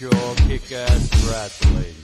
Pure kick-ass wrestling.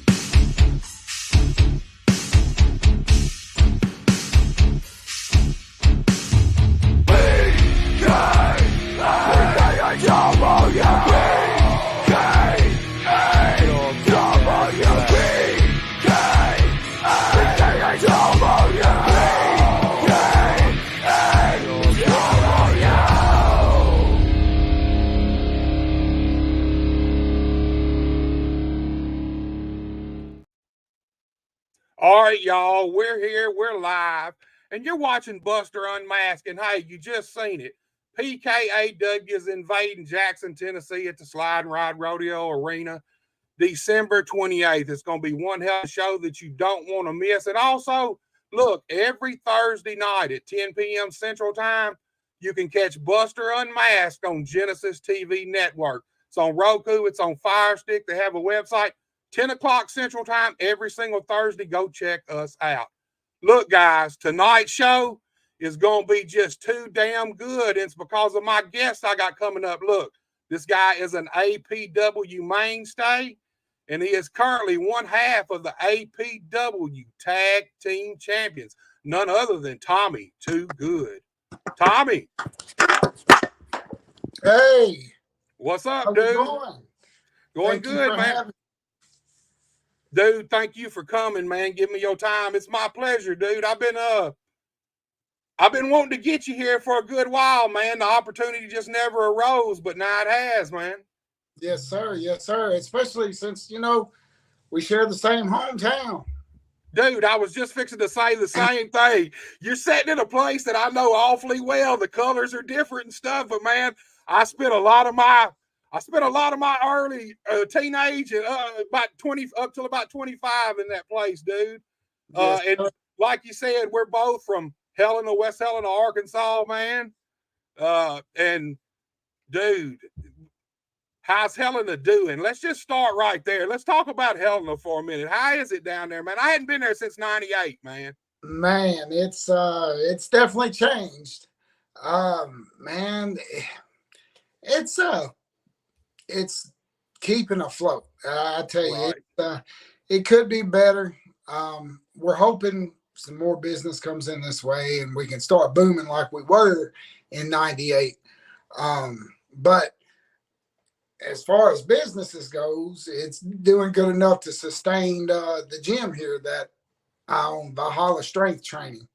All right, y'all, we're here, we're live, and you're watching Buster Unmasked, and hey, you just seen it. PKAW is invading Jackson, Tennessee at the Slide and Ride Rodeo Arena, December 28th. It's going to be one hell of a show that you don't want to miss. And also, look, every Thursday night at 10 p.m. Central Time, you can catch Buster Unmasked on Genesis TV Network. It's on Roku, it's on Fire Stick. They have a website. 10 o'clock Central Time every single Thursday. Go check us out. Look, guys, tonight's show is going to be just too damn good. It's because of my guest I got coming up. Look, this guy is an APW mainstay, and he is currently one half of the APW Tag Team Champions. None other than Tommy Too Good. Tommy. Hey. What's up, How's dude? it going? Going good, man. Dude, thank you for coming, man. Give me your time. It's my pleasure, dude. I've been wanting to get you here for a good while, man. The opportunity just never arose, but now it has, man. Yes, sir. Yes, sir. Especially since, we share the same hometown. Dude, I was just fixing to say the same thing. You're sitting in a place that I know awfully well. The colors are different and stuff, but man, I spent a lot of my early teenage and about 20 up till about 25 in that place, dude. Yes, and like you said, we're both from Helena, West Helena, Arkansas, man. And dude, how's Helena doing? Let's just start right there. Let's talk about Helena for a minute. How is it down there, man? I hadn't been there since '98, man. Man, it's definitely changed. Man, it's keeping afloat. I tell you, right. It could be better. We're hoping some more business comes in this way and we can start booming like we were in '98. But as far as businesses goes, it's doing good enough to sustain the gym here that I own, Valhalla Strength Training.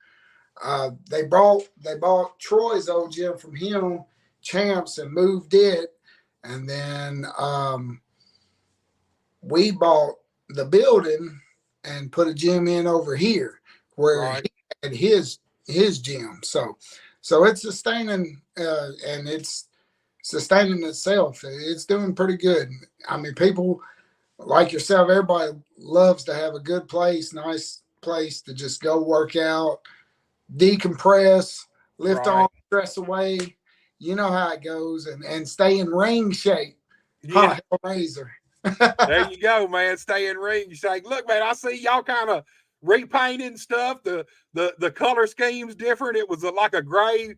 They bought Troy's old gym from him, Champs, and moved it. And then we bought the building and put a gym in over here where he had his gym. So it's sustaining and it's sustaining itself. It's doing pretty good. I mean, people like yourself, everybody loves to have a good place, nice place to just go work out, decompress, lift all stress away. You know how it goes, and stay in ring shape. Yeah. Razor. There you go, man. Stay in ring shape. Look, man, I see y'all kind of repainting stuff. The color scheme's different. It was like a gray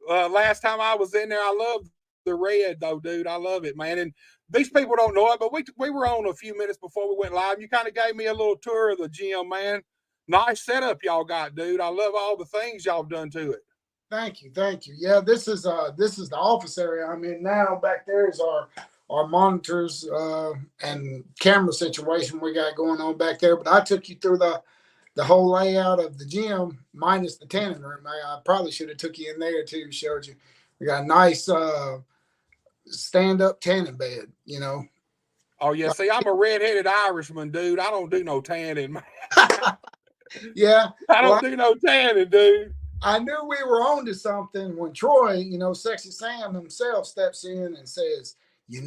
last time I was in there. I love the red, though, dude. I love it, man. And these people don't know it, but we were on a few minutes before we went live. You kind of gave me a little tour of the gym, man. Nice setup y'all got, dude. I love all the things y'all done to it. Thank you. Yeah, this is the office area I'm in now. Back there is our monitors and camera situation we got going on back there. But I took you through the whole layout of the gym minus the tanning room. I probably should have took you in there too, showed you. We got a nice stand-up tanning bed, Oh yeah, see, I'm a redheaded Irishman, dude. I don't do no tanning, man. Yeah. I Well, don't do no tanning, dude. I knew we were on to something when Troy, Sexy Sam himself steps in and says, you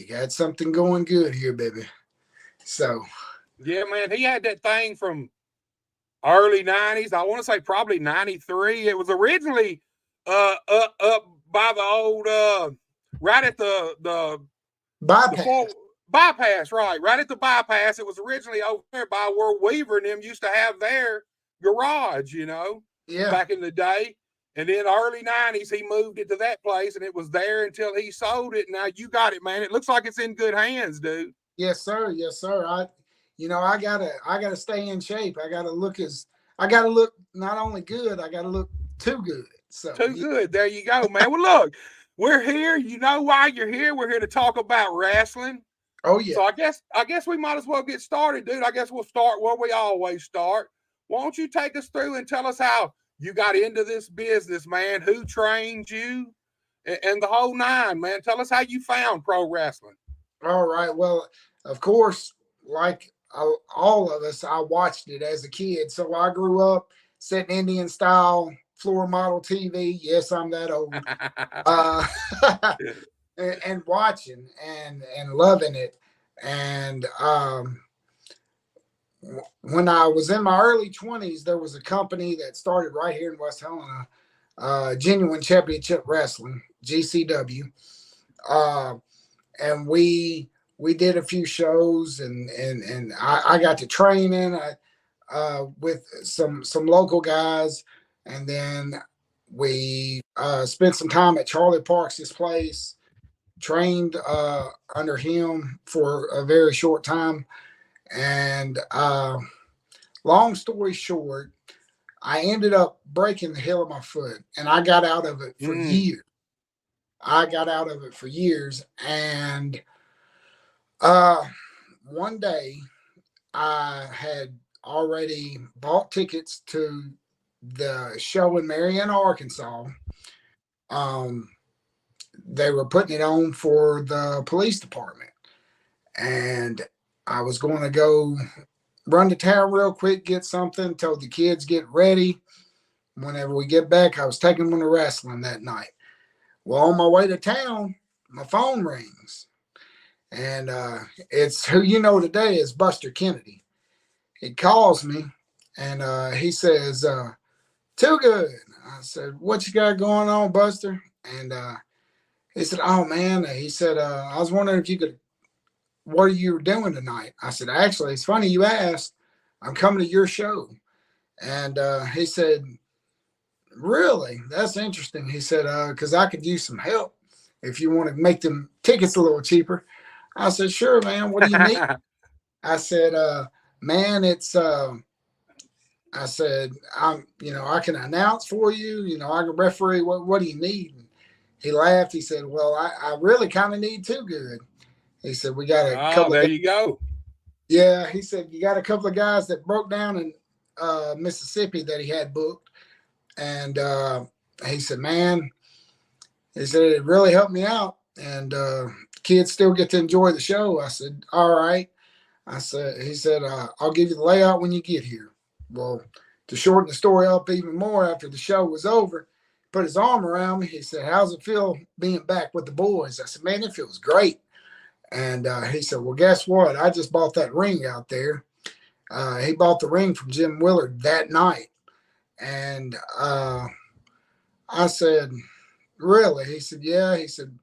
got something going good here, baby. So, Yeah, man, he had that thing from early 90s. I want to say probably 93. It was originally up by the old right at the bypass. bypass, right at the bypass. It was originally over there by where Weaver and them used to have their garage, Yeah. back in the day. And then early 90s, he moved it to that place, and it was there until he sold it. Now you got it, man. It looks like it's in good hands, dude. Yes, sir. Yes, sir. I gotta stay in shape. I gotta look not only good, I gotta look too good. So Too good. There you go, man. Well, look, we're here. You know why you're here? We're here to talk about wrestling. Oh yeah. So I guess we might as well get started, dude. I guess we'll start where we always start. Why don't you take us through and tell us how you got into this business, man? Who trained you, and the whole nine, man? Tell us how you found pro wrestling. All right. Well, of course, like all of us, I watched it as a kid. So I grew up sitting Indian style floor model TV. Yes, I'm that old. And watching and loving it. And when I was in my early 20s, there was a company that started right here in West Helena, Genuine Championship Wrestling, GCW. And we did a few shows, and I got to train in with some local guys, and then we spent some time at Charlie Parks' place, trained under him for a very short time, and long story short, I ended up breaking the heel of my foot, and I got out of it for years. And one day I had already bought tickets to the show in Marianna, Arkansas. They were putting it on for the police department, and I was going to go run to town real quick, get something, told the kids get ready. Whenever we get back, I was taking them to wrestling that night. Well, on my way to town, my phone rings, and it's who you know today is Buster Kennedy. He calls me, and he says, "Too good." I said, "What you got going on, Buster?" And he said, "Oh man," he said, "I was wondering if you could, what are you doing tonight?" I said, "Actually, it's funny you asked. I'm coming to your show." And he said, "Really? That's interesting." He said, "Because I could use some help if you want to make them tickets a little cheaper." I said, "Sure, man. What do you need?" I said, "Man, it's I said, I can announce for you, I can referee. What do you need?" And he laughed. He said, "Well, I really kind of need Too Good." He said, "We got a couple there of you go." Yeah, he said, "You got a couple of guys that broke down in Mississippi that he had booked." And he said, "Man," he said, "it really helped me out. And kids still get to enjoy the show." I said, "All right." He said, "I'll give you the layout when you get here." Well, to shorten the story up even more, after the show was over, put his arm around me. He said, "How's it feel being back with the boys?" I said, "Man, it feels great." And he said, "Well, guess what? I just bought that ring out there." He bought the ring from Jim Willard that night. And I said, "Really?" He said, "Yeah." He said,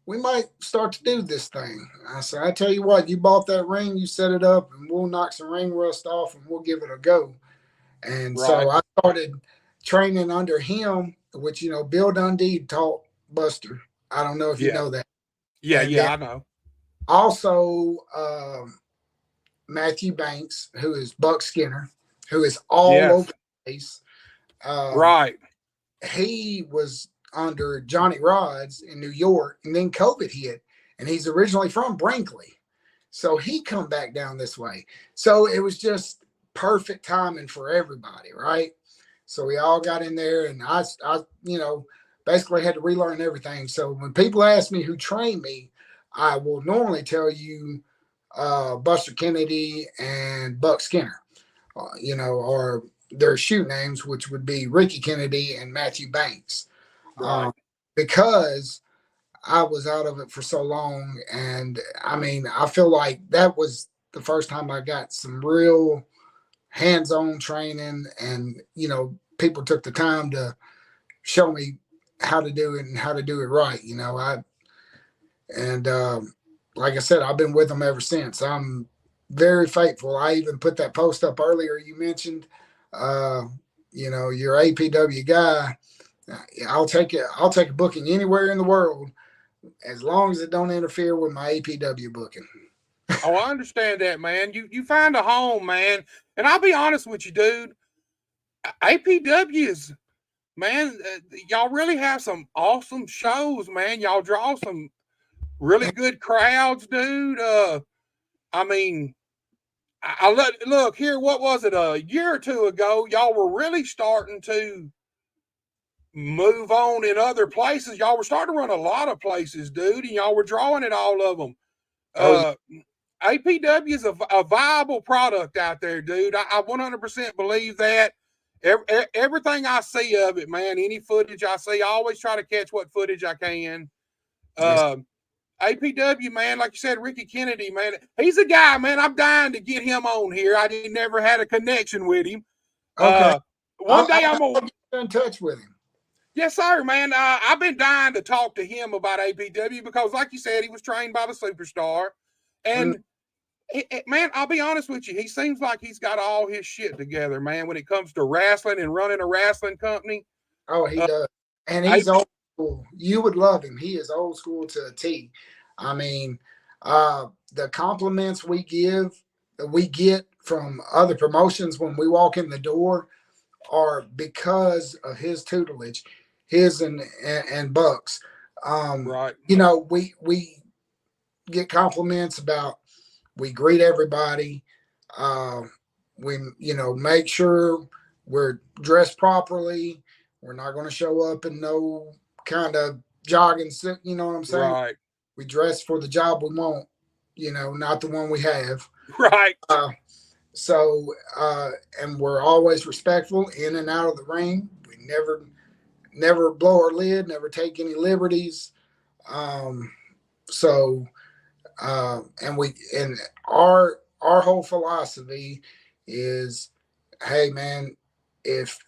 "We might start to do this thing." I said, "I tell you what, you bought that ring, you set it up, and we'll knock some ring rust off and we'll give it a go." And so I started training under him, which, Bill Dundee taught Buster. I don't know if you know that. Yeah, and I know. Also, Matthew Banks, who is Buck Skinner, who is all over the place. He was under Johnny Rods in New York, and then COVID hit, and he's originally from Brinkley. So he come back down this way. So it was just perfect timing for everybody, right? So we all got in there, and I basically had to relearn everything. So when people ask me who trained me, I will normally tell you Buster Kennedy and Buck Skinner. you know, or their shoe names, which would be Ricky Kennedy and Matthew Banks, Right. because I was out of it for so long. And I mean, I feel like that was the first time I got some real hands-on training, and you know, people took the time to show me how to do it and how to do it right. You know, like I said, I've been with them ever since. I'm very faithful. I even put that post up earlier you mentioned. Uh, you know, your APW guy. I'll take it. I'll take a booking anywhere in the world as long as it don't interfere with my APW booking. Oh, I understand that, man. You find a home, man. And I'll be honest with you, dude. APWs, man, y'all really have some awesome shows, man. Y'all draw some really good crowds, dude. I mean, look here. What was it? A year or two ago, y'all were really starting to move on in other places. Y'all were starting to run a lot of places, dude, and y'all were drawing at all of them. Oh, APW is a viable product out there, dude. I 100% believe that. Everything I see of it, man, any footage I see, I always try to catch what footage I can. yes. APW, man, like you said, Ricky Kennedy, man, he's a guy, man. I'm dying to get him on here. I never had a connection with him. Okay. One day I'm I'll gonna get in touch with him. Yes, sir, man. I've been dying to talk to him about APW because, like you said, he was trained by the superstar. And, man, I'll be honest with you. He seems like he's got all his shit together, man, when it comes to wrestling and running a wrestling company. Oh, he does. And he's old school. You would love him. He is old school to a T. I mean, the compliments we get from other promotions when we walk in the door are because of his tutelage, his and Buck's. Right. You know, we get compliments about, we greet everybody. We, you know, make sure we're dressed properly. We're not going to show up in no kind of jogging suit. You know what I'm saying? Right. We dress for the job we want, you know, not the one we have. Right. And we're always respectful in and out of the ring. We never blow our lid, never take any liberties. And our whole philosophy is, hey man, if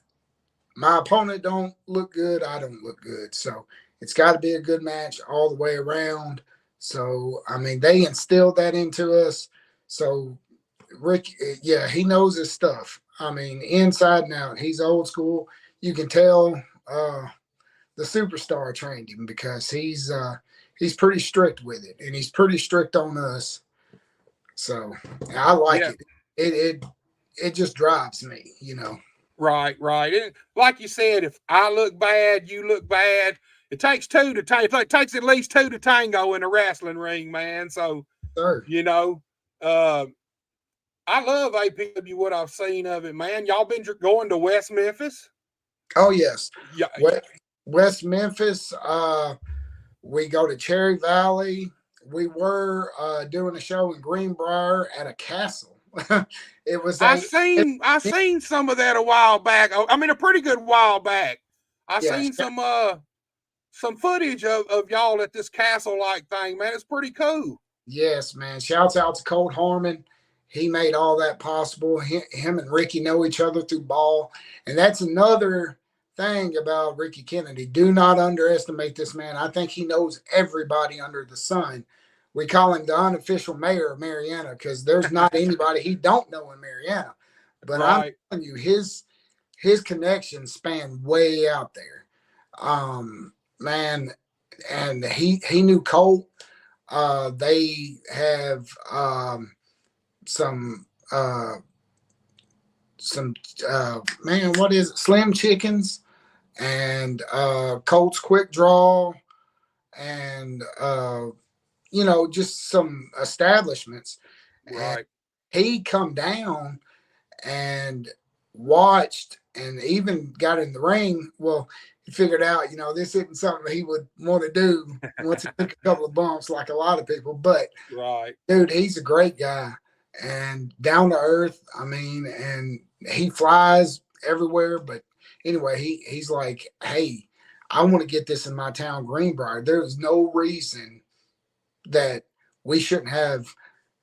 my opponent don't look good, I don't look good. So it's got to be a good match all the way around. So I mean, they instilled that into us. So Rick, yeah, he knows his stuff. I mean, inside and out. He's old school. You can tell the superstar trained him because he's pretty strict with it, and he's pretty strict on us. So I like it. It just drives me, you know. Right. And like you said, if I look bad, you look bad. It takes two to tango. It takes at least two to tango in a wrestling ring, man. So, you know, I love APW, what I've seen of it, man. Y'all been going to West Memphis? Oh, yes. Yeah. West Memphis. We go to Cherry Valley. We were doing a show in Greenbrier at a castle. It was. I seen some of that a while back. I mean, a pretty good while back. I seen some footage of y'all at this castle-like thing, man. It's pretty cool. Yes, man. Shouts out to Colt Harmon. He made all that possible. Him and Ricky know each other through ball. And that's another thing about Ricky Kennedy. Do not underestimate this man. I think he knows everybody under the sun. We call him the unofficial mayor of Mariana because there's not anybody he don't know in Mariana. But I'm telling you, his connections span way out there. Man, and he knew Colt. They have some man, what is it? Slim Chickens and Colt's Quick Draw and you know, just some establishments. Right. And he come down and watched and even got in the ring. Well, he figured out, you know, this isn't something he would want to do once he took a couple of bumps like a lot of people. But right, dude, he's a great guy. and down to earth. I mean, and he flies everywhere. But anyway, he's like, hey, I want to get this in my town, Greenbrier. There is no reason that we shouldn't have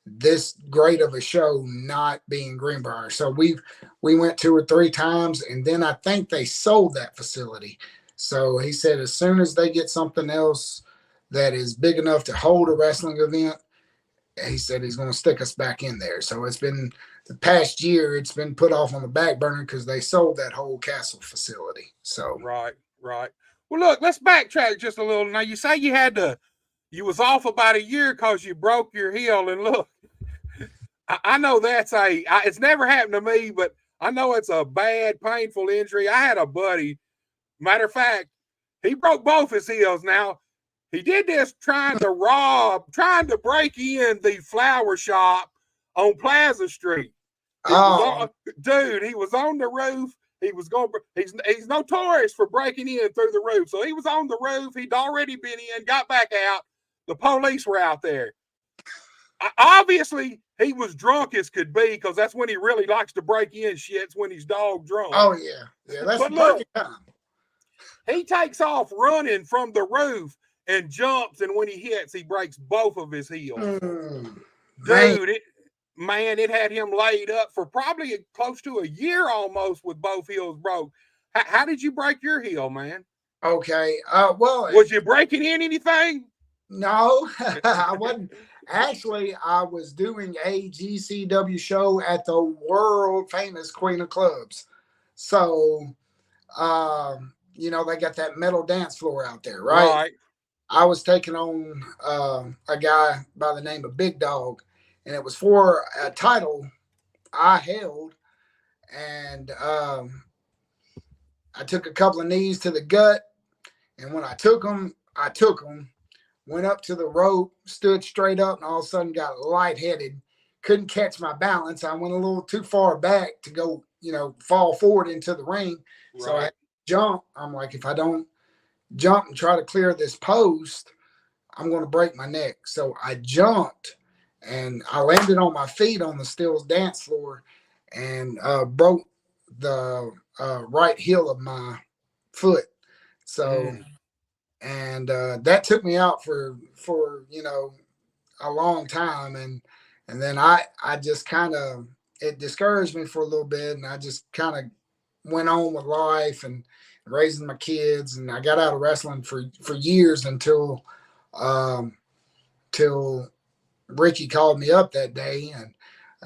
this great of a show not being Greenbrier. So we went 2 or 3 times, and then I think they sold that facility. So he said as soon as they get something else that is big enough to hold a wrestling event, he said he's going to stick us back in there. So it's been the past year, it's been put off on the back burner because they sold that whole castle facility. So right. Well, look, let's backtrack just a little. Now you say you was off about a year because you broke your heel, and look, I know it's never happened to me, but I know it's a bad, painful injury. I had a buddy, matter of fact, he broke both his heels. Now, he did this trying to break in the flower shop on Plaza Street. He was on the roof. He's notorious for breaking in through the roof. So he was on the roof. He'd already been in, got back out. The police were out there. Obviously, he was drunk as could be because that's when he really likes to break in shits, when he's dog drunk. Oh, yeah. That's the perfect time. He takes off running from the roof and jumps, and when he hits, he breaks both of his heels. Dude, it had him laid up for probably close to a year almost with both heels broke. How did you break your heel, man? Okay. Well, was you breaking in anything? No, I wasn't. Actually, I was doing a GCW show at the world famous Queen of Clubs. So, they got that metal dance floor out there, right? I was taking on a guy by the name of Big Dog, and it was for a title I held. And I took a couple of knees to the gut, and when I took them, went up to the rope, stood straight up, and all of a sudden got lightheaded. Couldn't catch my balance. I went a little too far back to go, fall forward into the ring. Right. So I jumped. I'm like, if I don't jump and try to clear this post, I'm going to break my neck. So I jumped, and I landed on my feet on the Stills dance floor and broke the right heel of my foot. So... And that took me out for a long time, and then I just kind of, it discouraged me for a little bit, and I just kind of went on with life and raising my kids, and I got out of wrestling for years until Ricky called me up that day. And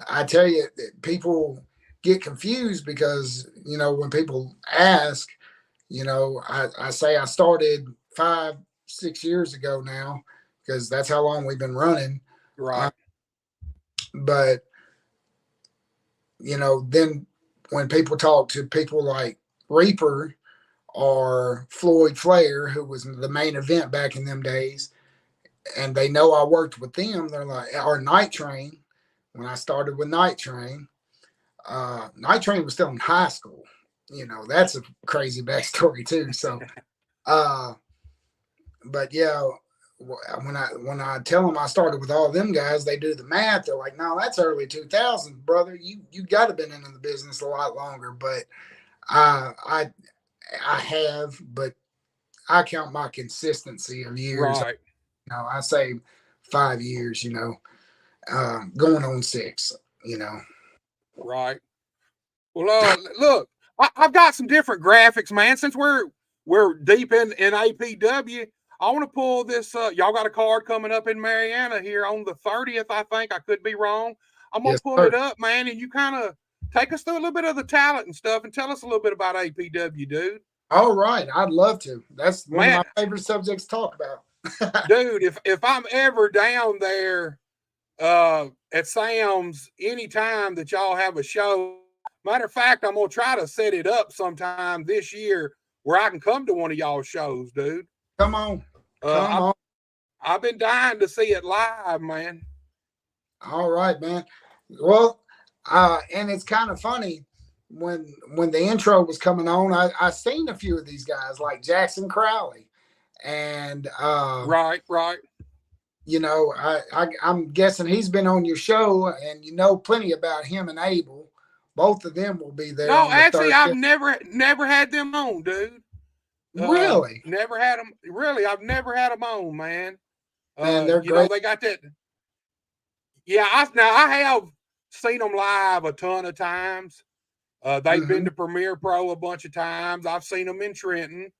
I tell you, people get confused because when people ask, I say I started 5-6 years ago now, because that's how long we've been running. Right. But, then when people talk to people like Reaper or Floyd Flair, who was the main event back in them days, and they know I worked with them, they're like, or Night Train, when I started with Night Train. Night Train was still in high school. That's a crazy backstory too. So, but yeah, when I tell them I started with all them guys, they do the math. They're like, no, that's early 2000s, brother. You got to been in the business a lot longer. But I have, but I count my consistency of years. Right. I say 5 years, going on 6, Right. Well, look, I've got some different graphics, man. Since we're deep in APW, I want to pull this. Y'all got a card coming up in Mariana here on the 30th, I think. I could be wrong. I'm going to pull it up, man, and you kind of take us through a little bit of the talent and stuff and tell us a little bit about APW, dude. All right. I'd love to. That's one of my favorite subjects to talk about. Dude, if I'm ever down there at Sam's anytime that y'all have a show, matter of fact, I'm going to try to set it up sometime this year where I can come to one of y'all shows, dude. Come on. Come on. I've been dying to see it live, man. All right, man. Well, and it's kind of funny when the intro was coming on, I seen a few of these guys like Jackson Crowley and right. you know, I'm guessing he's been on your show, and you know plenty about him and Abel. Both of them will be there No, on the actually, 30th. I've never had them on, dude. Really? Never had them. Really, I've never had them on, man. Man, they're you know, great. they got that. Yeah, I have seen them live a ton of times. They've been to Premier Pro a bunch of times. I've seen them in Trenton.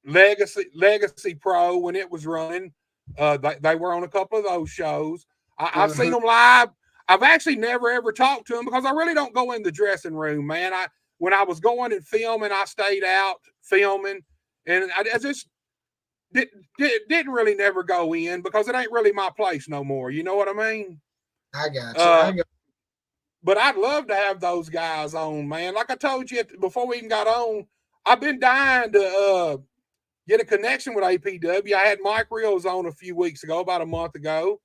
Legacy Pro when it was running. They were on a couple of those shows. I've seen them live. I've actually never ever talked to them because I really don't go in the dressing room, man. When I was going and filming, I stayed out filming, and I just didn't really never go in because it ain't really my place no more. You know what I mean? I got you. But I'd love to have those guys on, man. Like I told you before we even got on, I've been dying to get a connection with APW. I had Mike Reels on a few weeks ago, about a month ago,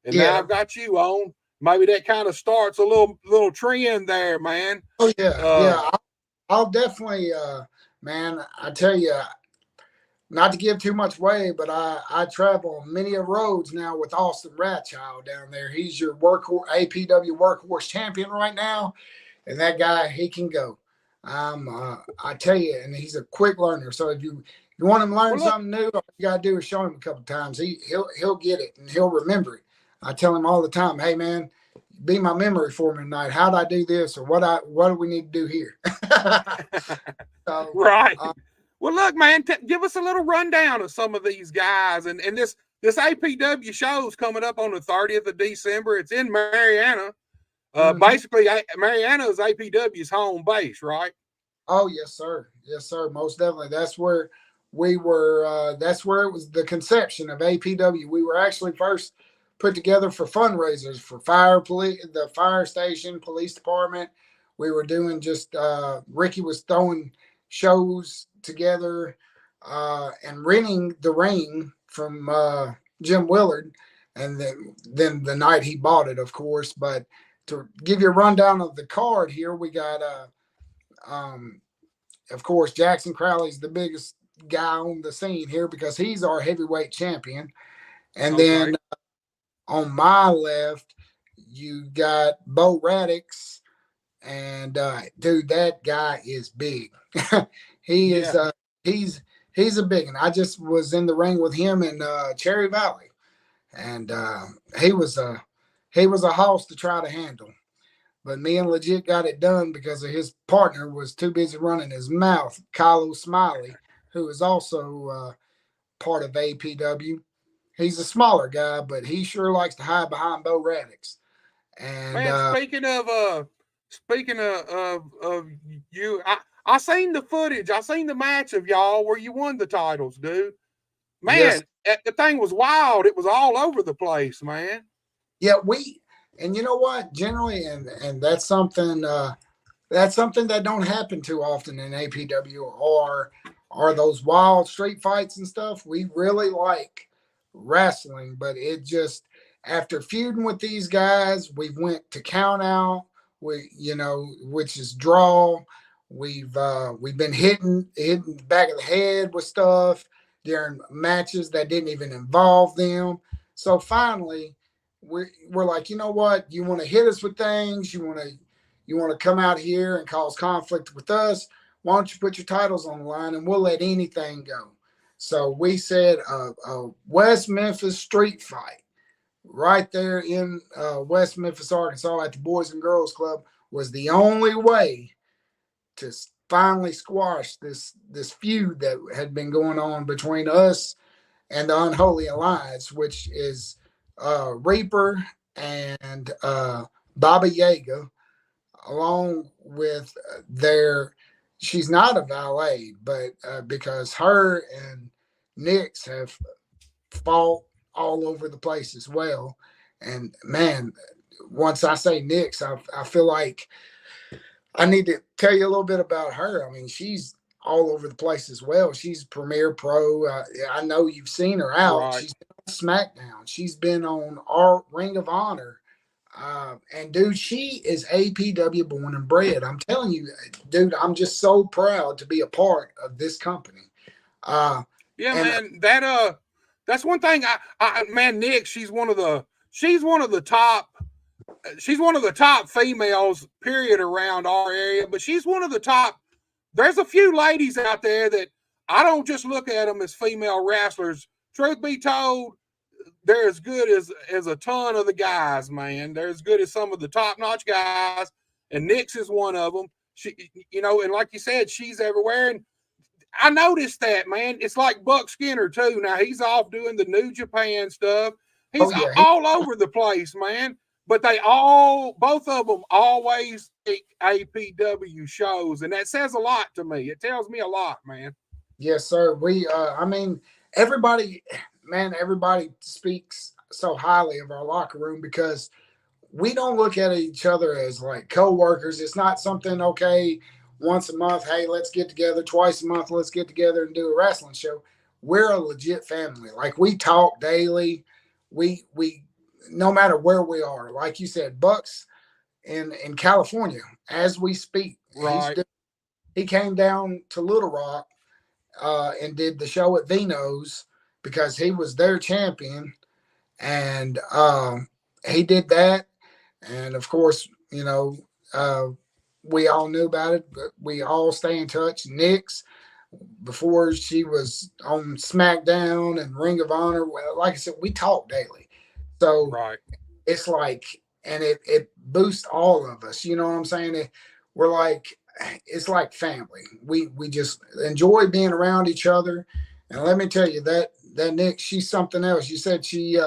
and now I've got you on. Maybe that kind of starts a little trend there, man. Oh yeah, I'll definitely, man. I tell you, not to give too much away, but I travel many a roads now with Austin Ratchild down there. He's your APW workhorse champion right now, and that guy, he can go. I tell you, and he's a quick learner. So if you want him to learn something new, all you gotta do is show him a couple times. He'll get it and he'll remember it. I tell him all the time, hey man, be my memory for me tonight. How'd I do this, or what do we need to do here? So, right. Well, look, man, give us a little rundown of some of these guys, and this APW show's coming up on the 30th of December. It's in Marianna. Basically, Marianna is APW's home base, right? Oh yes, sir. Yes, sir. Most definitely. That's where we were. That's where it was the conception of APW. We were actually first put together for fundraisers for the fire station, police department. We were doing just Ricky was throwing shows together and renting the ring from Jim Willard, and then the night he bought it, of course. But to give you a rundown of the card here, we got of course Jackson Crowley's the biggest guy on the scene here because he's our heavyweight champion, and then on my left you got Bo Radix, and dude, that guy is big. He is he's a big one. I just was in the ring with him in Cherry Valley, and he was a house to try to handle. But me and Legit got it done because of his partner was too busy running his mouth, Kylo Smiley, who is also part of APW. He's a smaller guy, but he sure likes to hide behind Bo Radix. And man, speaking of you, I seen the footage. I seen the match of y'all where you won the titles, dude. Man, the thing was wild. It was all over the place, man. Yeah, and you know what? Generally, and that's something that don't happen too often in APW are those wild street fights and stuff. We really like wrestling, but it just after feuding with these guys, we went to count out. Which is draw. We've been hitting the back of the head with stuff during matches that didn't even involve them. So finally, we're like, you know what? You want to hit us with things? You want to come out here and cause conflict with us? Why don't you put your titles on the line and we'll let anything go? So we said a West Memphis street fight right there in West Memphis, Arkansas at the Boys and Girls Club was the only way to finally squash this feud that had been going on between us and the Unholy Alliance, which is Reaper and Baba Yaga, along with she's not a valet, but because her and Nix have fought all over the place as well. And man, once I say Nix, I feel like I need to tell you a little bit about her. I mean, she's all over the place as well. She's Premier Pro. I know you've seen her out. Right. She's been on SmackDown. She's been on our Ring of Honor. And dude, she is APW born and bred. I'm telling you, dude, I'm just so proud to be a part of this company. Man, That's one thing. Man, Nick, she's one of the top females, period, around our area. But she's one of the top. There's a few ladies out there that I don't just look at them as female wrestlers. Truth be told, they're as good as a ton of the guys, man. They're as good as some of the top-notch guys, and Nix is one of them. She, and like you said, she's everywhere. And I noticed that, man. It's like Buck Skinner too. Now he's off doing the New Japan stuff. He's all over the place, man. But both of them always take APW shows, and that says a lot to me. It tells me a lot, man. Yes, sir. I mean, everybody speaks so highly of our locker room because we don't look at each other as like co-workers. It's not something, okay, once a month, hey, let's get together. Twice a month, let's get together and do a wrestling show. We're a legit family. Like, we talk daily. We no matter where we are, like you said, Buck's in California as we speak. Right. He came down to Little Rock and did the show at Vino's because he was their champion. And he did that. And of course, we all knew about it, but we all stay in touch. Nix, before she was on SmackDown and Ring of Honor, like I said, we talk daily. So right. It's like, and it boosts all of us. You know what I'm saying? It's like family. We just enjoy being around each other. And let me tell you that Nix, she's something else. You said she's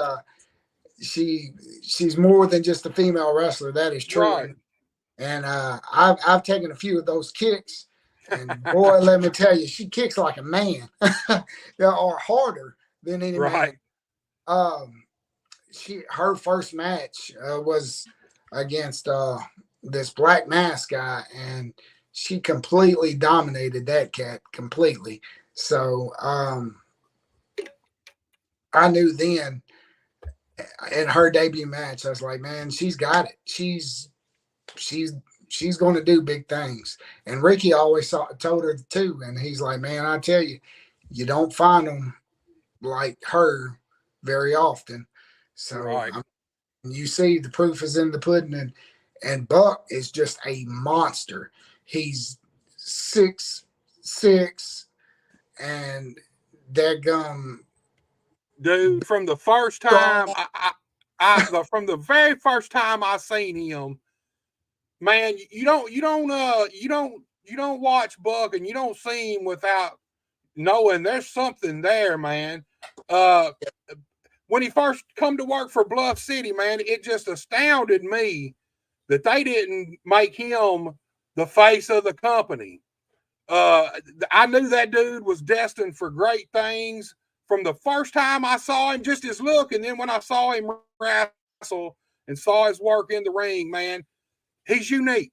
more than just a female wrestler. That is true. Right. And I've taken a few of those kicks, and boy, let me tell you, she kicks like a man, or harder than any right. man. Her first match was against this Black Mask guy, and she completely dominated that cat completely. So I knew then in her debut match, I was like, man, she's got it. She's going to do big things. And Ricky always told her too. And he's like, man, I tell you, you don't find them like her very often. So right. You see the proof is in the pudding, and Buck is just a monster. He's 6'6", and dadgum. Dude, from the first time from the very first time I seen him, man, you don't watch Buck and you don't see him without knowing there's something there, man. When he first come to work for Bluff City, man, it just astounded me that they didn't make him the face of the company. I knew that dude was destined for great things from the first time I saw him, just his look, and then when I saw him wrestle and saw his work in the ring, man, he's unique.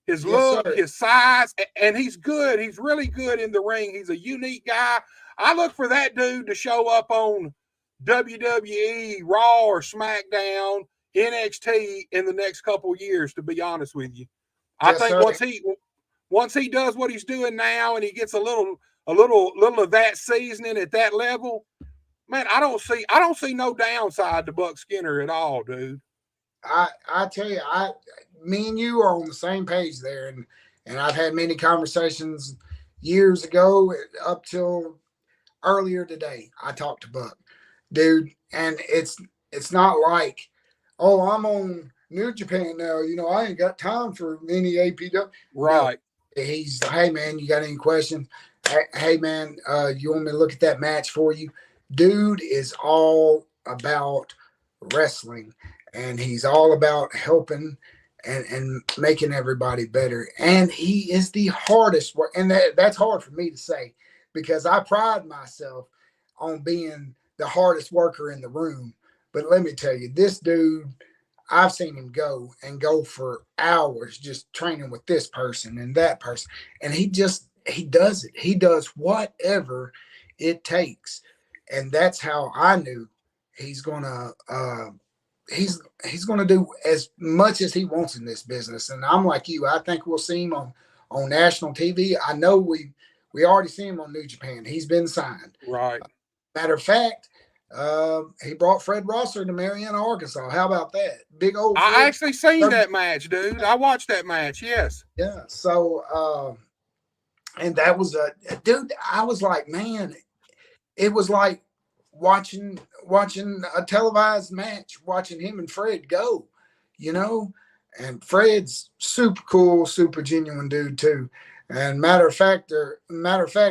His look, his size, and he's good. He's really good in the ring. He's a unique guy. I look for that dude to show up on WWE, Raw, or SmackDown, NXT in the next couple of years, to be honest with you. I think once he does what he's doing now and he gets a little of that seasoning at that level, man, I don't see no downside to Buck Skinner at all, dude. I tell you, me and you are on the same page there, and I've had many conversations years ago up till earlier today. I talked to Buck, dude, and it's not like, oh, I'm on New Japan now, I ain't got time for any APW. Right. No, he's, hey man, you got any questions? Hey man, you want me to look at that match for you? Dude is all about wrestling, and he's all about helping and making everybody better. And he is the hardest work, and that's hard for me to say because I pride myself on being the hardest worker in the room. But let me tell you, this dude, I've seen him go for hours just training with this person and that person, and he does it. He does whatever it takes, and that's how I knew he's gonna do as much as he wants in this business. And I'm like you, I think we'll see him on national TV. I know we already see him on New Japan. He's been signed. Right. Matter of fact, He brought Fred Rosser to Marianna, Arkansas. How about that? Big old Fred. I actually seen that match, dude. I watched that match. Yes. Yeah. So, and that was dude. I was like, man, it was like watching a televised match, watching him and Fred go, you know. And Fred's super cool, super genuine dude too. And matter of fact,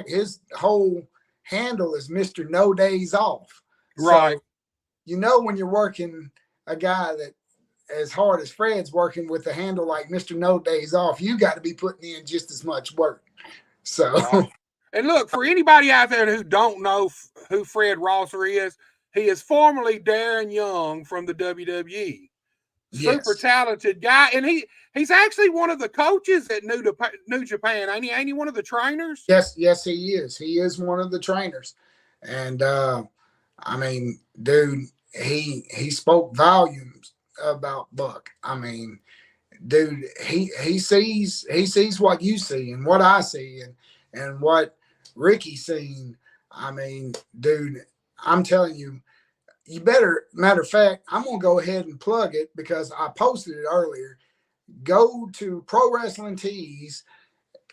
his whole handle is Mr. No Days Off. Right. So, you know, when you're working a guy that as hard as Fred's working with a handle like Mr. No Days Off, you got to be putting in just as much work. So, right. And look, for anybody out there who don't know who Fred Rosser is, he is formerly Darren Young from the WWE. Super talented guy, and he's actually one of the coaches at New Japan. Ain't he one of the trainers? Yes, he is. He is one of the trainers, and I mean, dude, he spoke volumes about Buck. I mean, dude, he sees what you see and what I see and what Ricky's seen. I mean, dude, I'm telling you. You better, matter of fact, I'm going to go ahead and plug it because I posted it earlier. Go to Pro Wrestling Tees.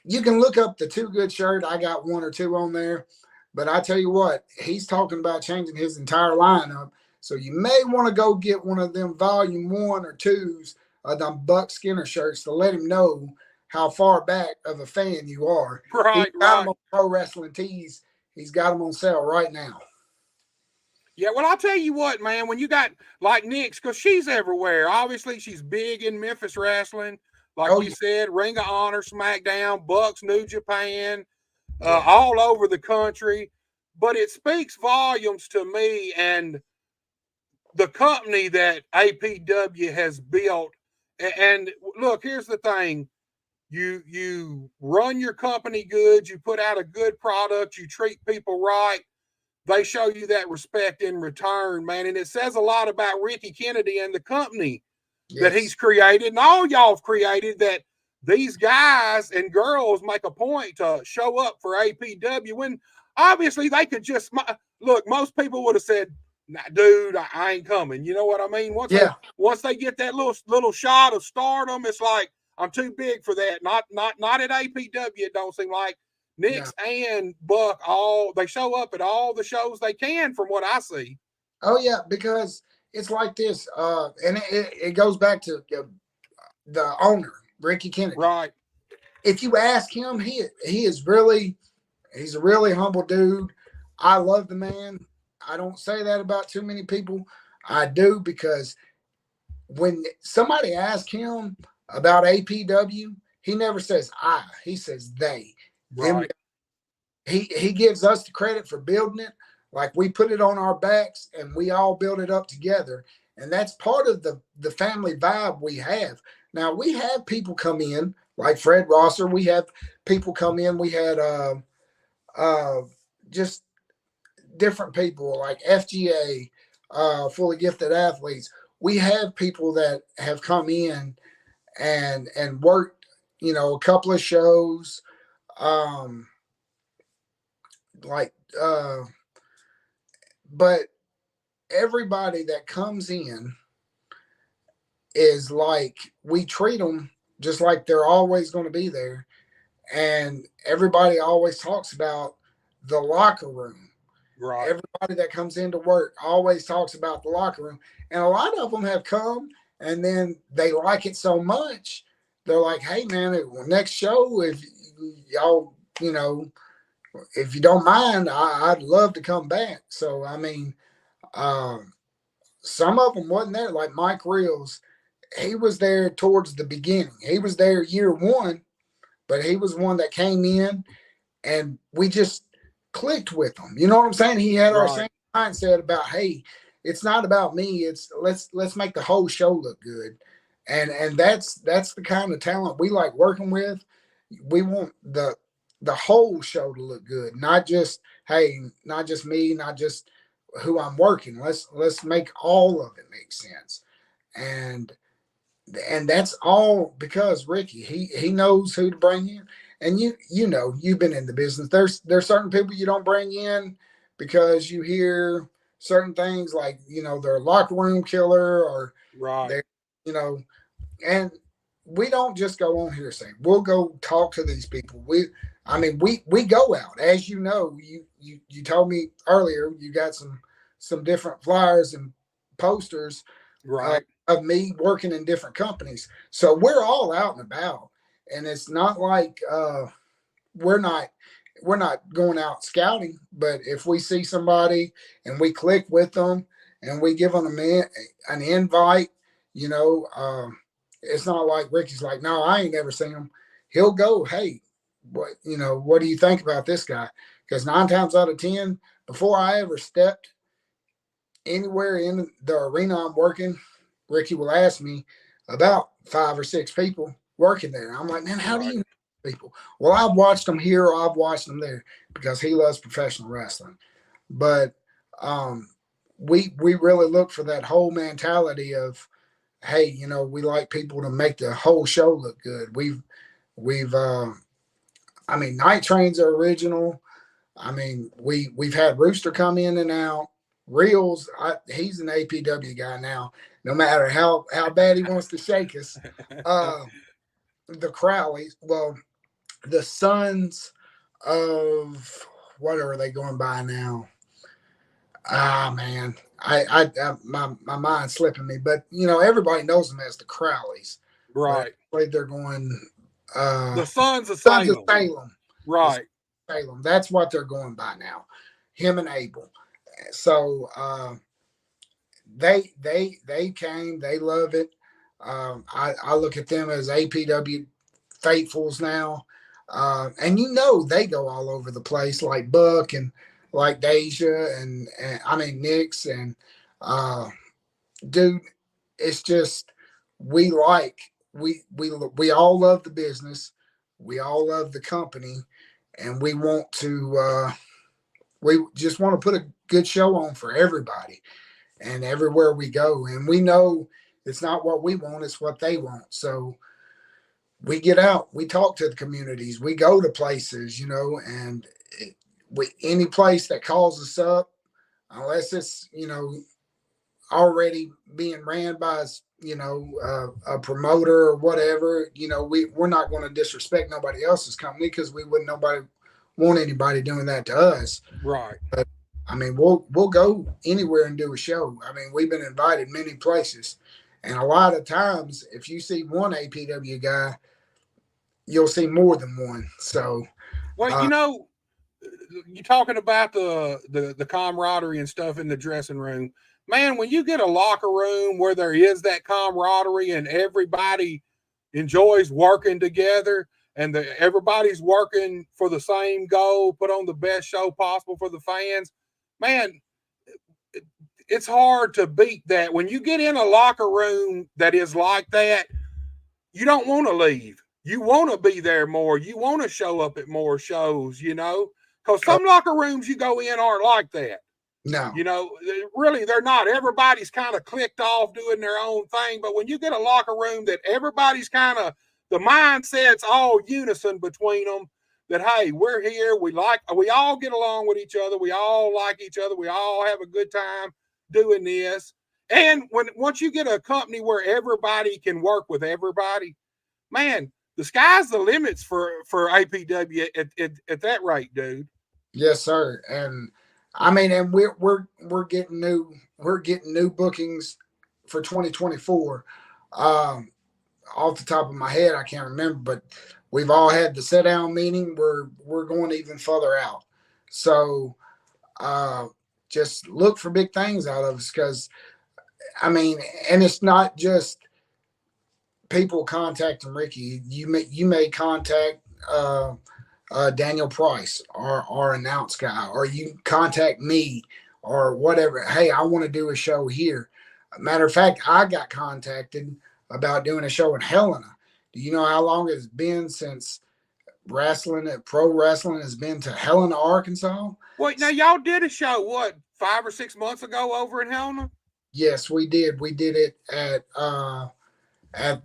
You can look up the Too Good shirt. I got one or two on there. But I tell you what, he's talking about changing his entire lineup. So you may want to go get one of them volume 1 or 2s of them Buck Skinner shirts to let him know how far back of a fan you are. Right, He's got them on Pro Wrestling Tees. He's got them on sale right now. Yeah, well, I'll tell you what, man, when you got like Nix, because she's everywhere. Obviously, she's big in Memphis wrestling. Like you said, Ring of Honor, SmackDown, Bucks, New Japan, all over the country. But it speaks volumes to me and the company that APW has built. And look, here's the thing. You run your company good. You put out a good product. You treat people right. They show you that respect in return, man. And it says a lot about Ricky Kennedy and the company that he's created and all y'all have created, that these guys and girls make a point to show up for APW when obviously they could just look. Most people would have said, nah, dude, I ain't coming. You know what I mean? Once they get that little shot of stardom, it's like, I'm too big for that. Not at APW, it don't seem like. Nix and Buck, they show up at all the shows they can, from what I see. Oh yeah, because it's like this, and it goes back to the owner, Ricky Kennedy. Right. If you ask him, he's a really humble dude. I love the man. I don't say that about too many people. I do, because when somebody asks him about APW, he never says I. He says they. Right. He gives us the credit for building it. Like, we put it on our backs and we all build it up together. And that's part of the family vibe we have. Now, we have people come in like Fred Rosser. We have people come in. We had just different people like FGA, fully gifted athletes. We have people that have come in and worked, a couple of shows. But everybody that comes in is like, we treat them just like they're always going to be there. And everybody always talks about the locker room. Right. Everybody that comes into work always talks about the locker room. And a lot of them have come and then they like it so much. They're like, hey man, next show, if y'all, if you don't mind, I'd love to come back. So, I mean, some of them wasn't there. Like Mike Reels, he was there towards the beginning. He was there year 1, but he was one that came in and we just clicked with him. You know what I'm saying? He had our same mindset about, hey, it's not about me. It's let's make the whole show look good. And that's the kind of talent we like working with. We want the whole show to look good, not just, hey, not just me, not just who I'm working. Let's make all of it make sense. And that's all because Ricky, he knows who to bring in. And you've been in the business. There's certain people you don't bring in because you hear certain things like, they're a locker room killer or Right. they're, and we don't just go on hearsay. We'll go talk to these people. We go out, as you know. You told me earlier you got some different flyers and posters, Right. of me working in different companies. So we're all out and about, and it's not like we're not going out scouting. But if we see somebody and we click with them and we give them an invite, it's not like Ricky's like, no, I ain't never seen him. He'll go, hey, what do you think about this guy? Because 9 times out of 10, before I ever stepped anywhere in the arena I'm working, Ricky will ask me about 5 or 6 people working there. I'm like, man, how do you know people? Well, I've watched them here or I've watched them there, because he loves professional wrestling. But we really look for that whole mentality of, hey, we like people to make the whole show look good. Night Trains are original. We've had Rooster come in and out. Reels, he's an APW guy now. No matter how bad he wants to shake us. The Crowleys, well, the sons of, what are they going by now? Man, my mind's slipping me. But everybody knows them as the Crowleys. Right. But they're going. The Sons of Sons Salem. of Salem. Right. Salem. That's what they're going by now. Him and Abel. So they came. They love it. I look at them as APW faithfuls now, and they go all over the place, like Buck and like Deja and Nix and dude. It's just we all love the business. We all love the company, and we want to. We just want to put a good show on for everybody and everywhere we go. And we know it's not what we want, it's what they want. So we get out, we talk to the communities, we go to places, and any place that calls us up, unless it's, already being ran by, a promoter or whatever, we're not going to disrespect nobody else's company, because we wouldn't want anybody doing that to us. Right. But we'll go anywhere and do a show. We've been invited many places, and a lot of times if you see one APW guy, you'll see more than one. So well, you're talking about the camaraderie and stuff in the dressing room, man. When you get a locker room where there is that camaraderie and everybody enjoys working together, and everybody's working for the same goal, put on the best show possible for the fans, man, it's hard to beat that. When you get in a locker room that is like that, you don't want to leave. You want to be there more. You want to show up at more shows, because some locker rooms you go in aren't like that. No. Really, they're not. Everybody's kind of clicked off doing their own thing. But when you get a locker room that everybody's kind of, the mindset's all unison between them, that, hey, we're here. We all get along with each other. We all like each other. We all have a good time doing this. And once you get a company where everybody can work with everybody, man, the sky's the limits for APW at that rate, dude. Yes, sir. And and we're getting new bookings for 2024. Off the top of my head, I can't remember, but we've all had the sit down meeting. We're going even further out. So just look for big things out of us, because and it's not just people contacting Ricky. You may contact Daniel Price, our announce guy, or you contact me or whatever. Hey, I want to do a show here. Matter of fact, I got contacted about doing a show in Helena. Do you know how long it's been since pro wrestling has been to Helena, Arkansas? Wait, now y'all did a show, what, 5 or 6 months ago over in Helena? Yes, we did. We did it at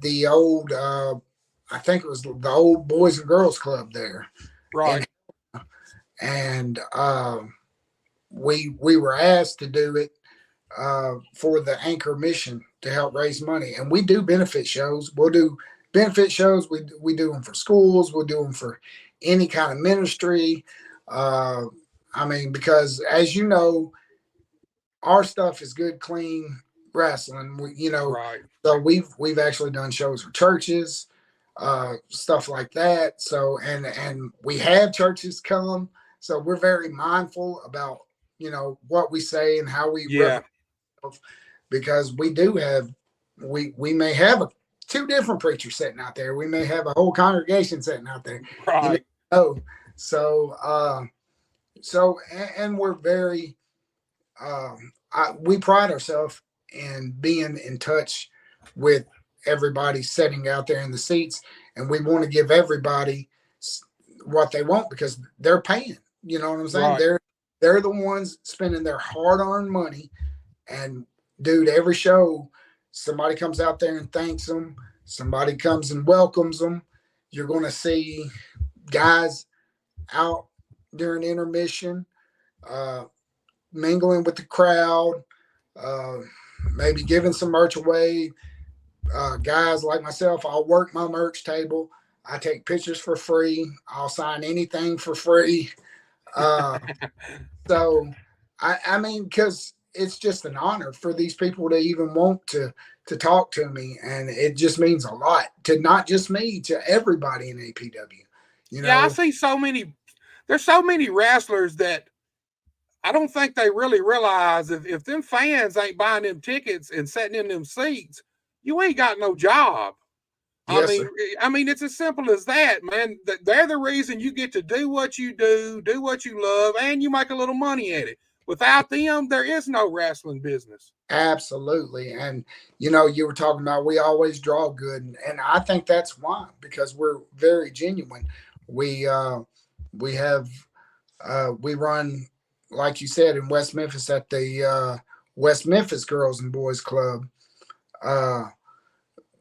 the old, I think it was the old Boys and Girls Club there. Right. And we were asked to do it for the Anchor mission to help raise money, and we do benefit shows. We'll do benefit shows. We do them for schools. We'll do them for any kind of ministry. I mean, because as you know, our stuff is good, clean wrestling. Right. So we've actually done shows for churches, stuff like that. So and we have churches come. So we're very mindful about what we say and how we Yeah. because we do have we may have two different preachers sitting out there. We may have a whole congregation sitting out there. Right. So and we're very we pride ourselves in being in touch with everybody sitting out there in the seats, and we want to give everybody what they want because they're paying. You know what I'm saying? Right. They're the ones spending their hard-earned money. And dude, every show, somebody comes out there and thanks them. Somebody comes and welcomes them. You're going to see guys out during intermission, mingling with the crowd, maybe giving some merch away. Guys like myself, I'll work my merch table. I take pictures for free. I'll sign anything for free. So, I mean, because it's just an honor for these people to even want to talk to me, and it just means a lot to not just me, to everybody in APW. Yeah, I see so many. There's so many wrestlers that I don't think they really realize if them fans ain't buying them tickets and sitting in them seats, you ain't got no job. Yes, I mean, it's as simple as that, man. They're the reason you get to do what you do what you love, and you make a little money at it. Without them, there is no wrestling business. Absolutely. And, you were talking about we always draw good. And I think that's why, because we're very genuine. We have, we run, like you said, in West Memphis at the West Memphis Girls and Boys Club.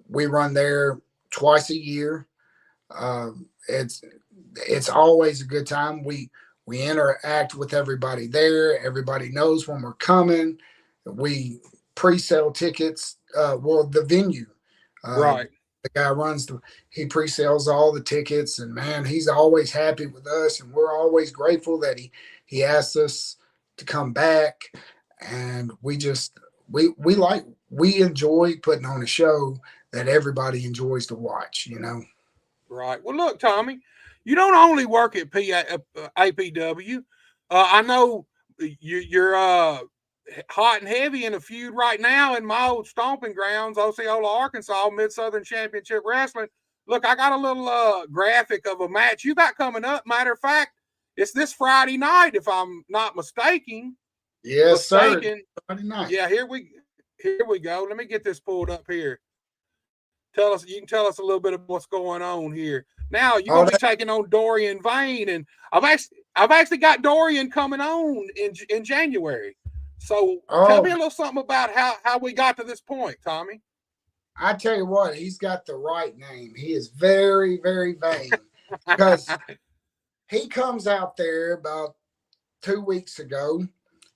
We run there twice a year. It's always a good time. We interact with everybody there. Everybody knows when we're coming. We pre-sale tickets. The venue, Right. the guy he pre-sales all the tickets, and man, he's always happy with us, and we're always grateful that he asked us to come back. And we enjoy putting on a show that everybody enjoys to watch. Right. Well, look, Tommy, you don't only work at APW. I know you're hot and heavy in a feud right now in my old stomping grounds, Osceola, Arkansas, Mid-Southern Championship Wrestling. Look, I got a little graphic of a match you got coming up. Matter of fact, it's this Friday night, if I'm not mistaken. Yes, sir. Friday night. Yeah, here we go. Let me get this pulled up here. You can tell us a little bit of what's going on here. Now you're gonna be taking on Dorian Vane, and I've actually got Dorian coming on in January. So tell me a little something about how we got to this point, Tommy. I tell you what, he's got the right name. He is very, very vain because he comes out there about 2 weeks ago,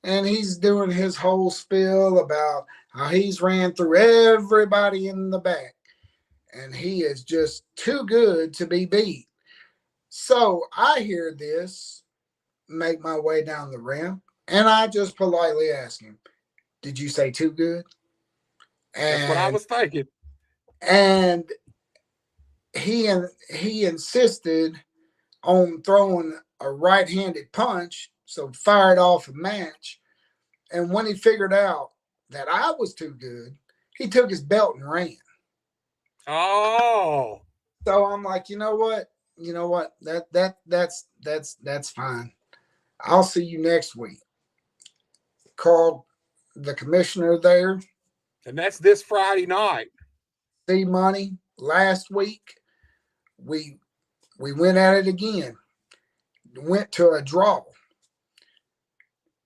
and he's doing his whole spiel about how he's ran through everybody in the back. And he is just too good to be beat. So I hear this, make my way down the ramp, and I just politely ask him, "Did you say too good?" And that's what I was thinking. And he insisted on throwing a right-handed punch, so fired off a match. And when he figured out that I was too good, he took his belt and ran. Oh, so I'm like, you know what? That's fine. I'll see you next week. Called the commissioner there, and that's this Friday night. See money last week. We went at it again. Went to a draw.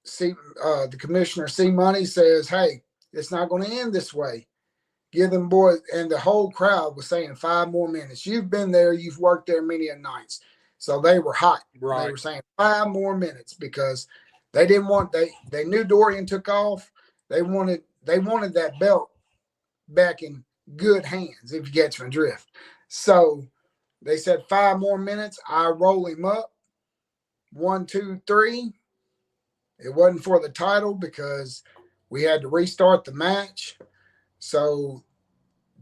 The commissioner C Money says, "Hey, it's not going to end this way. Give them boys," and the whole crowd was saying 5 more minutes. You've been there, you've worked there many a nights. So they were hot. Right. They were saying 5 more minutes because They didn't want they knew Dorian took off. They wanted that belt back in good hands, if you get my drift. So they said 5 more minutes. I roll him up. 1, 2, 3. It wasn't for the title because we had to restart the match. So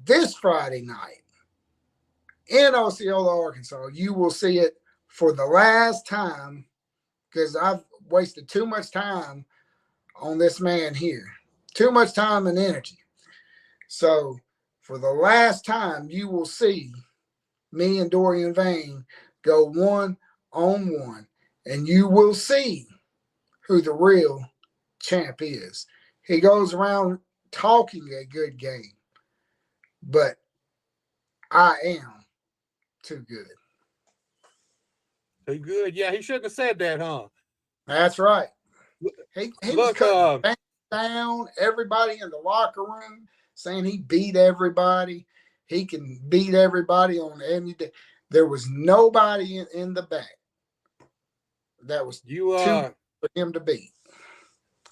this Friday night in Osceola, Arkansas, you will see it for the last time because I've wasted too much time on this man here. Too much time and energy. So for the last time, you will see me and Dorian Vane go 1-on-1, and you will see who the real champ is. He goes around talking a good game, but I am too good. Too good. Yeah, he shouldn't have said that, huh? That's right. He was cutting down everybody in the locker room, saying he beat everybody. He can beat everybody on any day. There was nobody in the back that was too good for him to beat.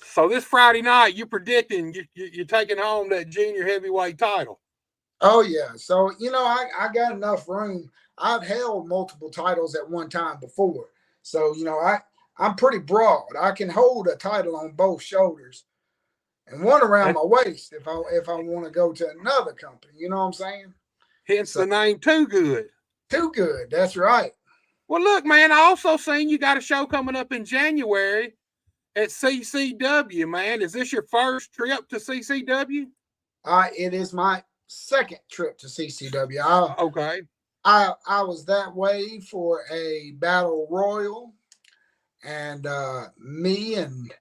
So this Friday night, you predicting you're taking home that junior heavyweight title? Oh yeah. So I got enough room. I've held multiple titles at one time before. So I'm pretty broad. I can hold a title on both shoulders and one around my waist if I want to go to another company. You know what I'm saying? Hence the name Too Good. Too Good. That's right. Well, look, man, I also seen you got a show coming up in January at CCW, man. Is this your first trip to CCW? It is my second trip to CCW. Okay. I was that way for a battle royal, and me and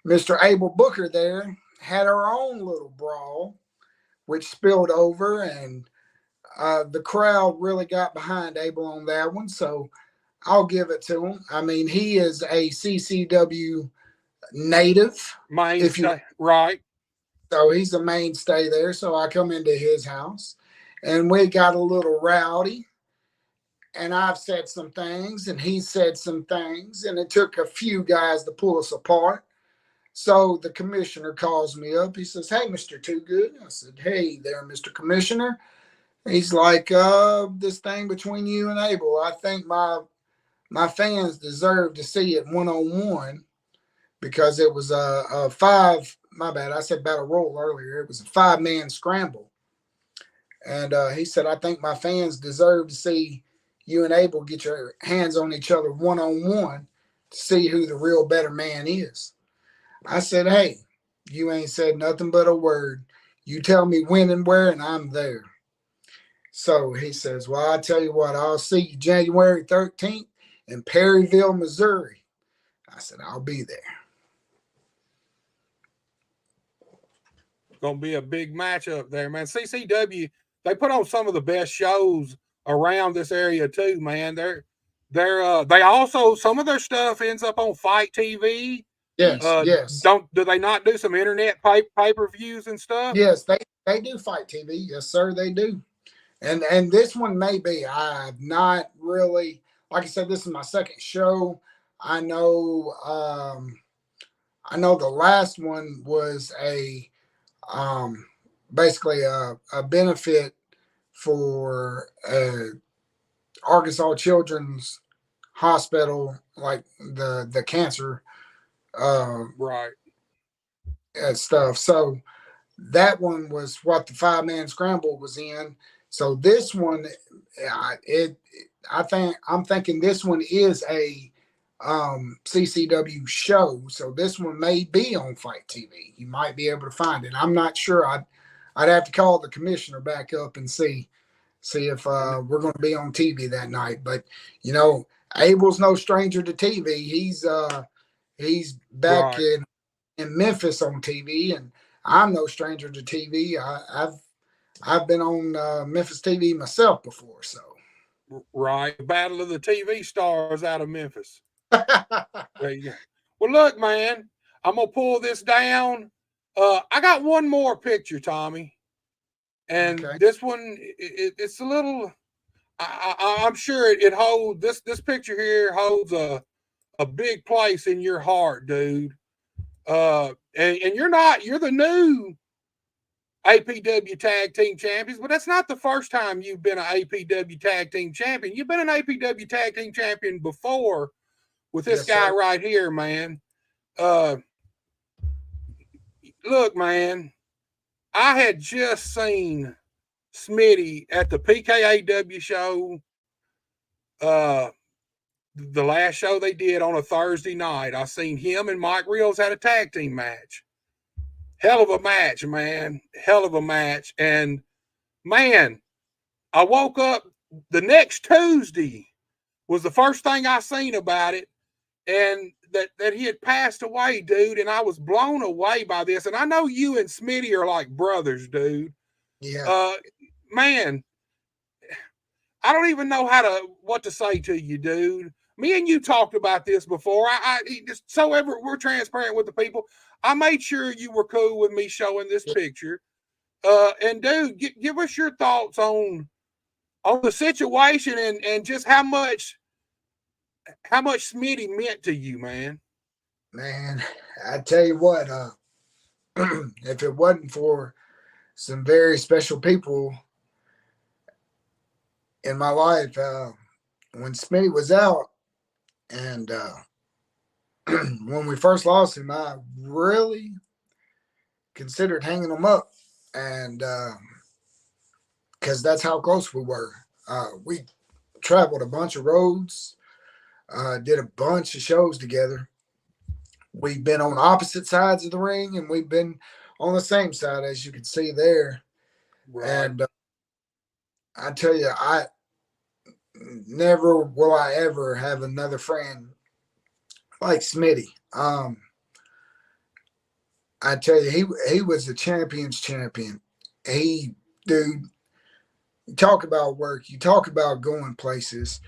Mr. Abel Booker there had our own little brawl, which spilled over, and the crowd really got behind Abel on that one. So I'll give it to him. I mean, he is a CCW native. Mainstay, right. So he's a mainstay there. So I come into his house and we got a little rowdy. And I've said some things and he said some things. And it took a few guys to pull us apart. So the commissioner calls me up. He says, "Hey, Mr. Too Good." I said, "Hey there, Mr. Commissioner." He's like, "This thing between you and Abel, I think my fans deserve to see it 1-on-1 because it was a 5. My bad, I said battle roll earlier. It was a 5-man scramble." And he said, "I think my fans deserve to see you and Abel get your hands on each other 1-on-1 to see who the real better man is." I said, "Hey, you ain't said nothing but a word. You tell me when and where, and I'm there." So he says, "Well, I tell you what, I'll see you January 13th in Perryville, Missouri." I said, "I'll be there." Gonna be a big matchup there, man. CCW, they put on some of the best shows around this area too, man. They also, some of their stuff ends up on Fight TV. Yes. Do they not do some internet pay-per-views and stuff? Yes, they do Fight TV. Yes, sir, they do. And this one may be. I've not really, like I said, this is my second show. I know the last one was basically a benefit for Arkansas Children's Hospital, like the cancer right stuff. So that one was what the 5-man scramble was in. So this one, I'm thinking this one is a CCW show. So this one may be on Fight TV. You might be able to find it. I'm not sure. I'd have to call the commissioner back up and see if we're going to be on TV that night. But Abel's no stranger to TV. He's back in Memphis on TV, and I'm no stranger to TV. I've been on Memphis TV myself before, so. Right, Battle of the TV Stars out of Memphis. There you go. Well, look, man, I'm gonna pull this down. I got one more picture, Tommy, and this one it's a little. I'm sure it holds this picture here holds a a big place in your heart, dude. And you're the new APW Tag Team Champions, but that's not the first time you've been an APW Tag Team Champion. You've been an APW Tag Team Champion before with this guy right here, man. Look, man, I had just seen Smitty at the PKAW show, the last show they did on a Thursday night. I seen him and Mike Reels had a tag team match. Hell of a match, man. Hell of a match. And, man, I woke up the next Tuesday was the first thing I seen about it, and that he had passed away, dude, and I was blown away by this. And I know you and Smitty are like brothers, dude. Yeah. Man, I don't even know what to say to you, dude. Me and you talked about this before. I just so ever we're transparent with the people. I made sure you were cool with me showing this picture. And dude, give us your thoughts on the situation and just how much Smitty meant to you, man. Man, I tell you what, if it wasn't for some very special people in my life, when Smitty was out and when we first lost him, I really considered hanging him up, and because that's how close we were. We traveled a bunch of roads, did a bunch of shows together. We've been on opposite sides of the ring, and we've been on the same side, as you can see there. Right. And I tell you, I never will I ever have another friend like Smitty. I tell you, he was a champion's champion. Dude, you talk about work, you talk about going places.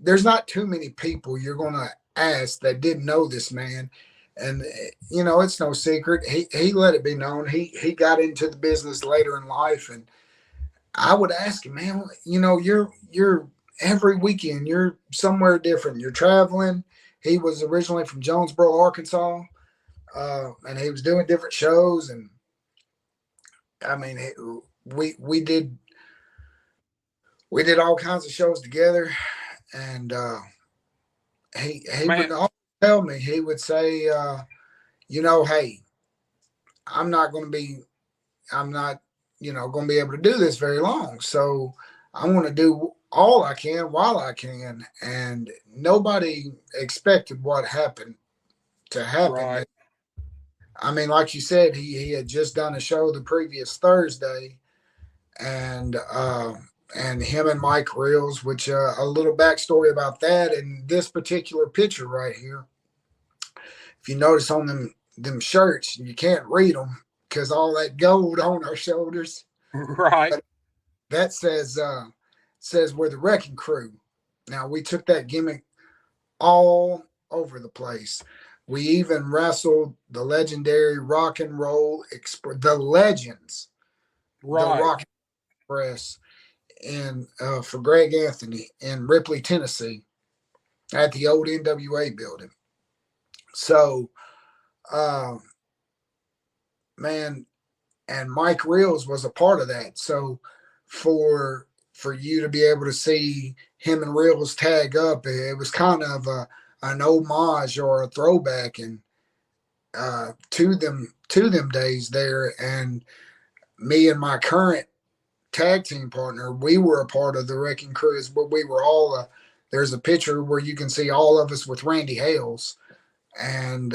There's not too many people you're gonna ask that didn't know this man. And it's no secret. He let it be known. He got into the business later in life, and I would ask him, man, you're every weekend you're somewhere different. You're traveling. He was originally from Jonesboro, Arkansas, and he was doing different shows. And I mean, we did all kinds of shows together, and he would always tell me, he would say, hey, I'm not going to be able to do this very long. So I want to do all I can while I can. And nobody expected what happened to happen. Right. I mean, like you said, he had just done a show the previous Thursday, and him and Mike Reels, which a little backstory about that and this particular picture right here. If you notice on them shirts, you can't read them because all that gold on our shoulders. Right. But that says we're the Wrecking Crew. Now, we took that gimmick all over the place. We even wrestled the legendary Rock and Roll the Legends, right. The Rock Express, and for Greg Anthony in Ripley, Tennessee, at the old NWA building. So, man, and Mike Reels was a part of that. So for you to be able to see him and Reels tag up, it was kind of an homage or a throwback and to them days there. And me and my current tag team partner, we were a part of the Wrecking Crew, but we were all there's a picture where you can see all of us with Randy Hales, and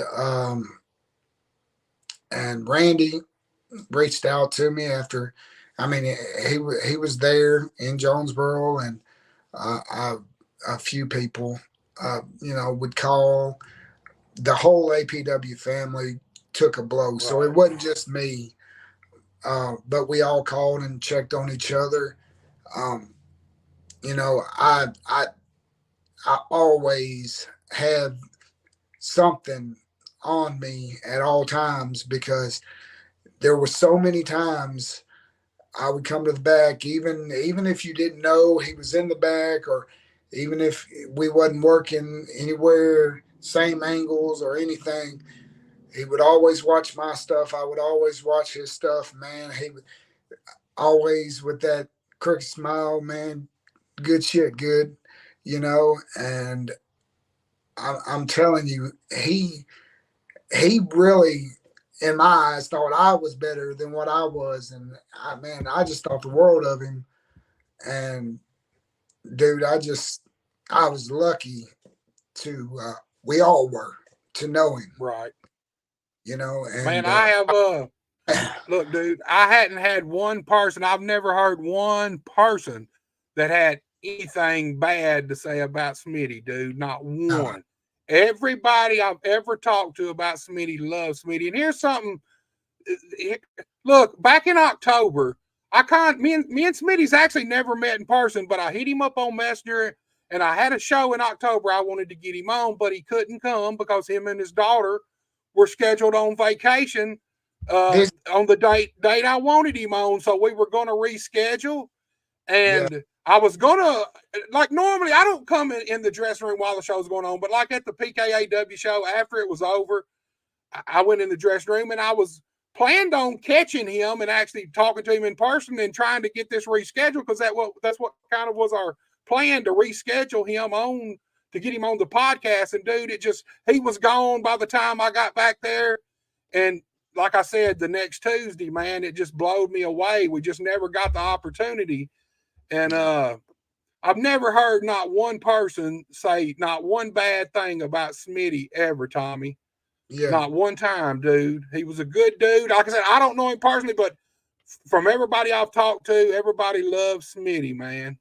Randy reached out to me after. I mean, he was there in Jonesboro, and a few people would call. The whole APW family took a blow. Right. So it wasn't just me, but we all called and checked on each other. I always have something on me at all times, because there were so many times I would come to the back, even if you didn't know he was in the back, or even if we wasn't working anywhere, same angles or anything. He would always watch my stuff. I would always watch his stuff, man. He would always with that crooked smile, man. Good shit, good, And I'm telling you, he really, in my eyes, thought I was better than what I was, and I just thought the world of him. And dude, I was lucky to, we all were, to know him, Right. And man, I have look, dude, I hadn't had one person, I've never heard one person that had anything bad to say about Smitty, dude. Not one. Everybody I've ever talked to about Smitty loves Smitty. And here's something. Look, back in October, me and Smitty's actually never met in person, but I hit him up on Messenger, and I had a show in October I wanted to get him on, but he couldn't come because him and his daughter were scheduled on vacation on the date I wanted him on. So we were going to reschedule, and I was going to, like, normally I don't come in the dressing room while the show's going on, but like at the PKAW show, after it was over, I went in the dressing room, and I was planned on catching him and actually talking to him in person and trying to get this rescheduled, because that's what kind of was our plan, to reschedule him on, to get him on the podcast. And dude, he was gone by the time I got back there. And like I said, the next Tuesday, man, it just blowed me away. We just never got the opportunity. And I've never heard not one person say not one bad thing about Smitty ever, Tommy. Yeah. Not one time, dude. He was a good dude. Like I said, I don't know him personally, but from everybody I've talked to, everybody loves Smitty, man.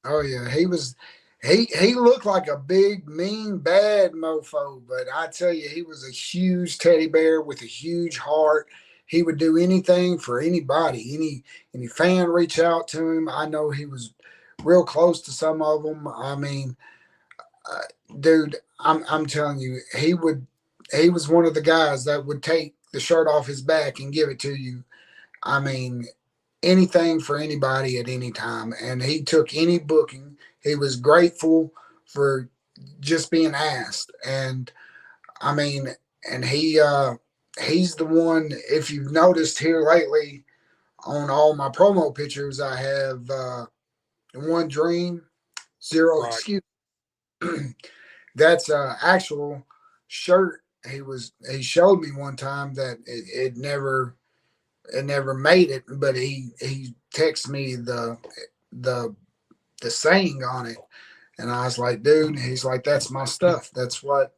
Oh yeah, he looked like a big, mean, bad mofo, but I tell you, he was a huge teddy bear with a huge heart. He would do anything for anybody. Any fan reach out to him. I know he was real close to some of them. I mean, dude, I'm telling you, he was one of the guys that would take the shirt off his back and give it to you. I mean, anything for anybody at any time. And he took any booking. He was grateful for just being asked. And I mean, and he's the one, if you've noticed here lately on all my promo pictures, I have one dream, zero excuse. That's an actual shirt. He showed me one time that it never made it, but he texted me the saying on it, and I was like, dude, he's like, that's my stuff. That's what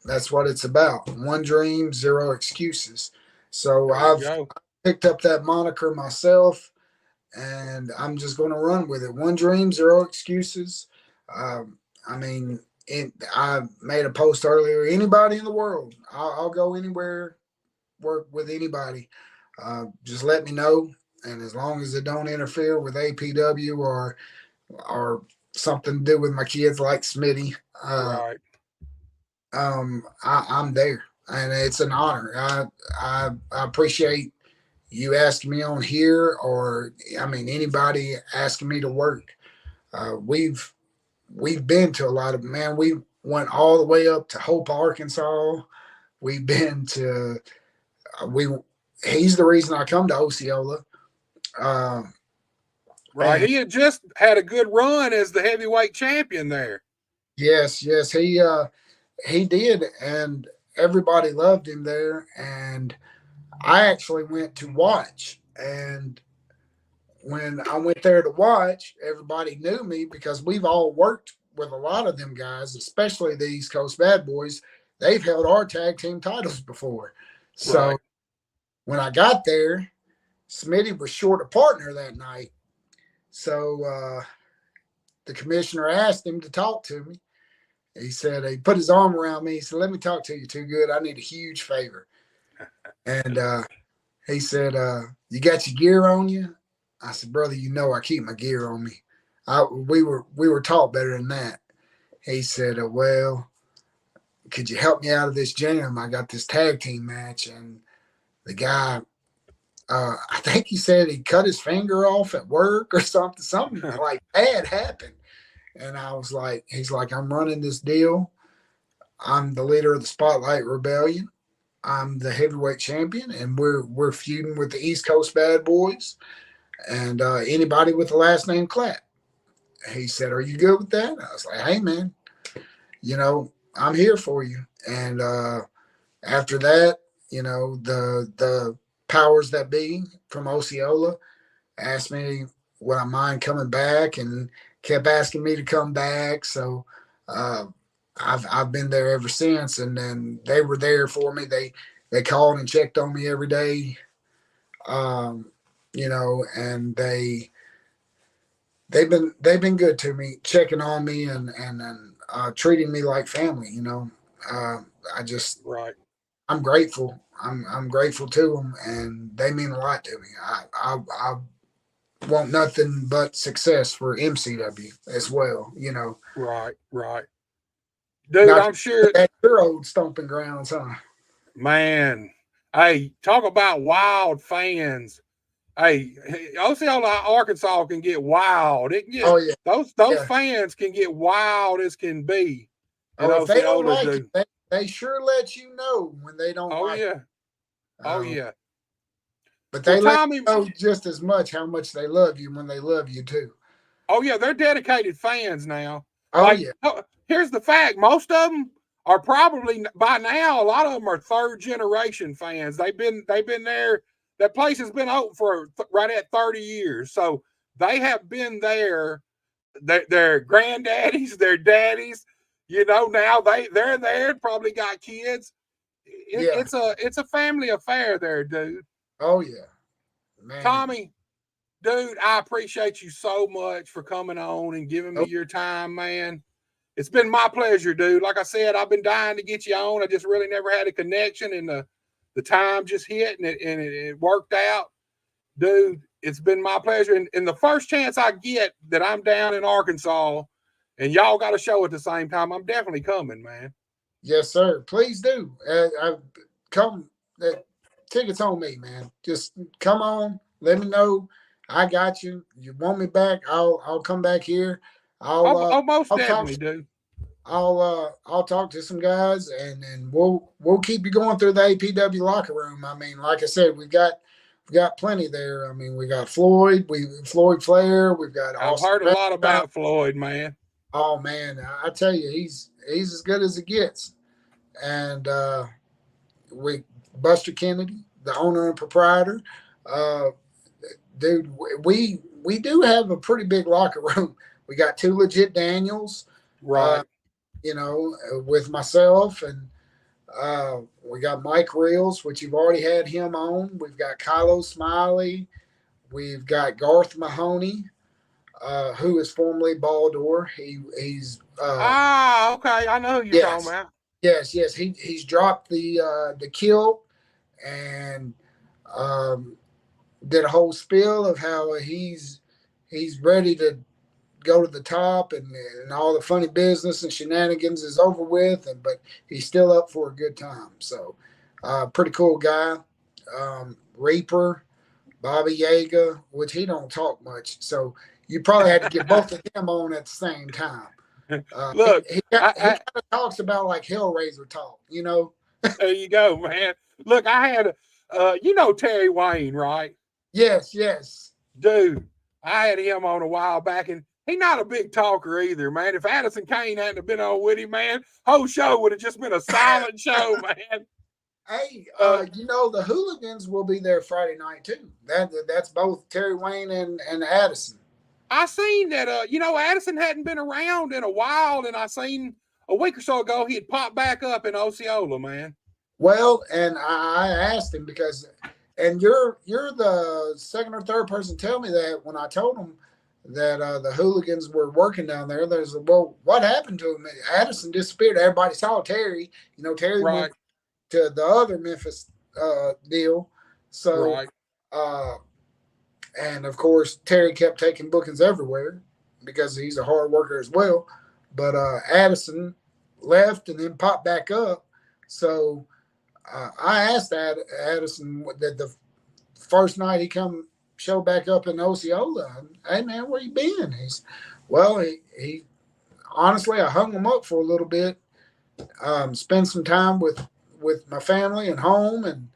that's what it's about. One dream, zero excuses. So I've picked up that moniker myself, and I'm just going to run with it. One dream, zero excuses. I mean, I made a post earlier. Anybody in the world, I'll go anywhere, work with anybody. Just let me know, and as long as it don't interfere with APW or something to do with my kids like Smitty, I'm there, and it's an honor. I appreciate you asking me on here, or I mean anybody asking me to work. We've been to a lot of, man. We went all the way up to Hope, Arkansas. We've been to he's the reason I come to Osceola. Right. He had just had a good run as the heavyweight champion there. Yes, he did, and everybody loved him there. And I actually went to watch, and when I went there to watch, everybody knew me because we've all worked with a lot of them guys, especially the East Coast Bad Boys. They've held our tag team titles before. So when I got there, Smitty was short a partner that night. So the commissioner asked him to talk to me. He said, he put his arm around me. He said, let me talk to you, Too Good. I need a huge favor. And he said, you got your gear on you? I said, brother, I keep my gear on me. We were taught better than that. He said, well, could you help me out of this jam? I got this tag team match, and the guy, I think he said he cut his finger off at work or something. Something like bad happened. And I was like, he's like, I'm running this deal. I'm the leader of the Spotlight Rebellion. I'm the heavyweight champion, and we're feuding with the East Coast Bad Boys and anybody with the last name Clapp. He said, "Are you good with that?" I was like, "Hey, man, I'm here for you." And after that, the powers that be from Osceola asked me would I mind coming back, and kept asking me to come back. So uh, I've been there ever since, and then they were there for me. They called and checked on me every day, and they've been good to me, checking on me and treating me like family. I just Right. I'm grateful. I'm grateful to them, and they mean a lot to me. I want nothing but success for MCW as well. Right. Right. Dude, Not I'm sure. at your old stomping grounds, huh? Man, hey, talk about wild fans. Hey, Osceola, Arkansas can get wild. It can get Oh yeah, those yeah. fans can get wild as can be in Oh, if they don't Osceola, like dude. it, they sure let you know when they don't Oh like it. yeah. Oh yeah. But Well, they let Tommy. you know just as much how much they love you when they love you too. Oh yeah, they're dedicated fans now. Oh Like, yeah, here's the fact: most of them are probably by now. A lot of them are third generation fans. They've been there. That place has been open for right at 30 years, so they have been there. Their granddaddies, their daddies. Now they're there. Probably got kids. yeah. It's a family affair there, dude. Oh yeah, man. Tommy, dude, I appreciate you so much for coming on and giving me Oh, your time, man. It's been my pleasure, dude. Like I said, I've been dying to get you on. I just really never had a connection, and the time just hit, and it worked out, dude. It's been my pleasure, and the first chance I get that I'm down in Arkansas, and y'all got a show at the same time, I'm definitely coming, man. yes, sir. Please do. I come. The tickets on me, man. Just come on. Let me know. I got you. You want me back? I'll come back here. I'll uh Most I'll talk. definitely, dude. I'll talk to some guys, and we'll keep you going through the APW locker room. I mean, like I said, we got plenty there. I mean, we got Floyd Flair. We've got I've Austin. heard a lot about Floyd, man. Oh man, I tell you, he's as good as it gets. And we Buster Kennedy, the owner and proprietor. Uh, Dude, we do have a pretty big locker room. We got two legit Daniels, Right. with myself, and we got Mike Reels, which you've already had him on. We've got Kylo Smiley. We've got Garth Mahoney, who is formerly Baldur. He's Okay. I know who you're talking yes, about. yes. He's dropped the kilt and did a whole spiel of how he's ready to go to the top, and all the funny business and shenanigans is over with, but he's still up for a good time. So pretty cool guy. Reaper, Bobby Yaga, which he don't talk much, so you probably had to get both of them on at the same time. Look, he kind of talks about like Hellraiser talk. There you go, man. Look, I had Terry Wayne, right? Yes. Dude, I had him on a while back, and he's not a big talker either, man. If Addison Kane hadn't have been on with him, man, whole show would have just been a silent show, man. Hey, the Hooligans will be there Friday night too. That's both Terry Wayne and Addison. I seen that, Addison hadn't been around in a while, and I seen a week or so ago he had popped back up in Osceola, man. Well, and I asked him and you're the second or third person to tell me that when I told him that the Hooligans were working down there. There's what happened to him? Addison disappeared. Everybody saw Terry. Terry Right. went to the other Memphis deal. So, right. And of course, Terry kept taking bookings everywhere because he's a hard worker as well. But Addison left and then popped back up. So I asked Addison that the first night he come show back up in Osceola, hey man, where you been? Well, he honestly, I hung them up for a little bit, spend some time with my family and home, and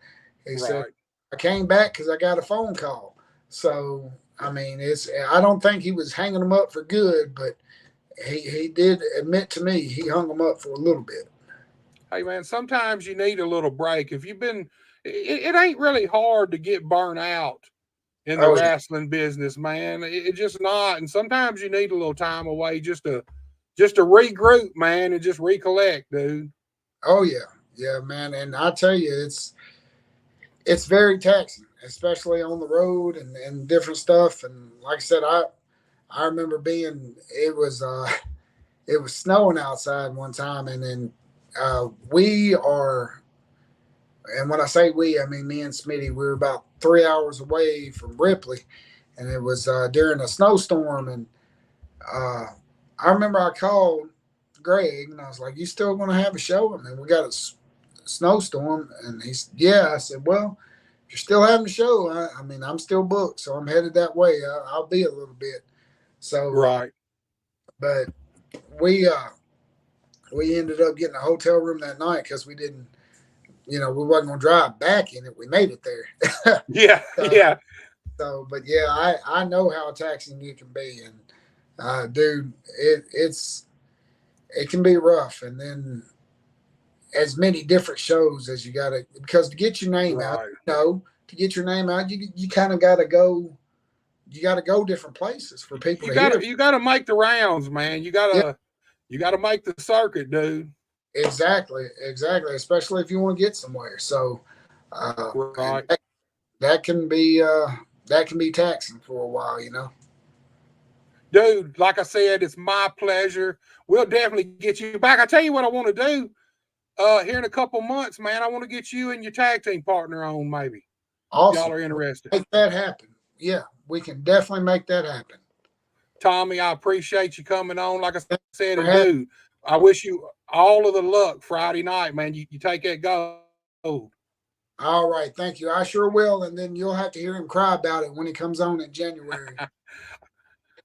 he said I came back because I got a phone call. So I mean, I don't think he was hanging them up for good, but he did admit to me he hung them up for a little bit. Hey man, sometimes you need a little break. If you've been, it ain't really hard to get burnt out in the wrestling business, man. It's just not. And sometimes you need a little time away just to regroup, man, and just recollect, dude. Oh yeah, man. And I tell you, it's very taxing, especially on the road and different stuff. And like I said, I remember it was snowing outside one time, and then we are, and when I say we, I mean me and Smitty, we were about 3 hours away from Ripley, and it was during a snowstorm. And I remember I called Greg and I was like, "You still going to have a show? I mean, we got a snowstorm." And he's, "Yeah." I said, "Well, if you're still having a show, I mean, I'm still booked, so I'm headed that way. I'll be a little bit." So but we ended up getting a hotel room that night because we didn't, we wasn't gonna drive back in it. We made it there. Yeah. So, but yeah, I know how taxing it can be, and dude, it can be rough. And then as many different shows as you gotta, because to get your name out, to get your name out, you kind of gotta go. You got to go different places for people to hear. You got to make the rounds, man. You got to make the circuit, dude. Exactly. Especially if you want to get somewhere. So, that can be taxing for a while, Dude, like I said, it's my pleasure. We'll definitely get you back. I tell you what I want to do here in a couple months, man. I want to get you and your tag team partner on, maybe. Awesome. Y'all are interested. Make that happen. Yeah, we can definitely make that happen. Tommy, I appreciate you coming on. Like I said, and dude, I wish you all of the luck Friday night, man. You take that gold. All right, thank you. I sure will, and then you'll have to hear him cry about it when he comes on in January.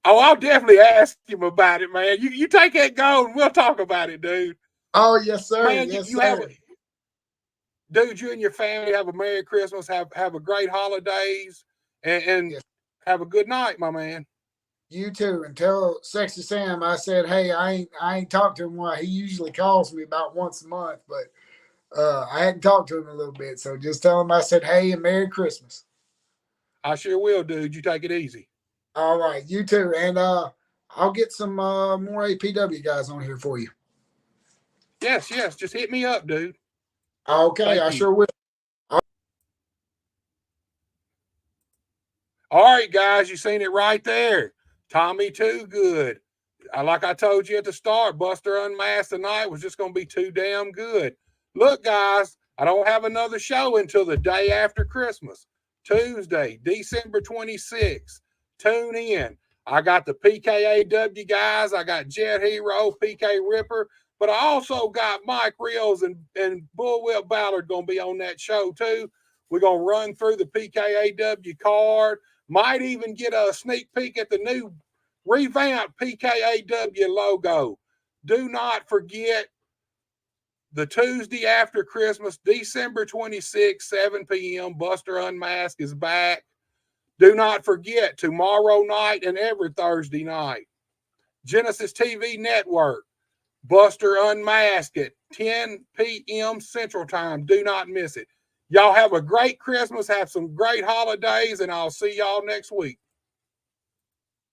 Oh, I'll definitely ask him about it, man. You take that gold, and we'll talk about it, dude. Oh, yes, sir. Man, yes, you sir. Dude, you and your family have a Merry Christmas. Have a great holidays, and have a good night, my man. You too. And tell Sexy Sam I said, hey, I ain't talked to him while he usually calls me about once a month, but I hadn't talked to him a little bit. So just tell him I said, hey, and Merry Christmas. I sure will, dude. You take it easy. All right, you too. And I'll get some more APW guys on here for you. Yes. Just hit me up, dude. Okay, I sure will. All right, guys, you seen it right there. Tommy Too Good. Like I told you at the start, Buster Unmasked tonight was just going to be too damn good. Look, guys, I don't have another show until the day after Christmas, Tuesday, December 26th. Tune in. I got the PKAW guys. I got Jet Hero, PK Ripper, but I also got Mike Rios and Bullwhip Ballard going to be on that show too. We're going to run through the PKAW card. Might even get a sneak peek at the new revamped PKAW logo. Do not forget the Tuesday after Christmas, December 26th, 7 p.m. Buster Unmasked is back. Do not forget tomorrow night and every Thursday night. Genesis TV Network, Buster Unmasked at 10 p.m. Central Time. Do not miss it. Y'all have a great Christmas. Have some great holidays, and I'll see y'all next week.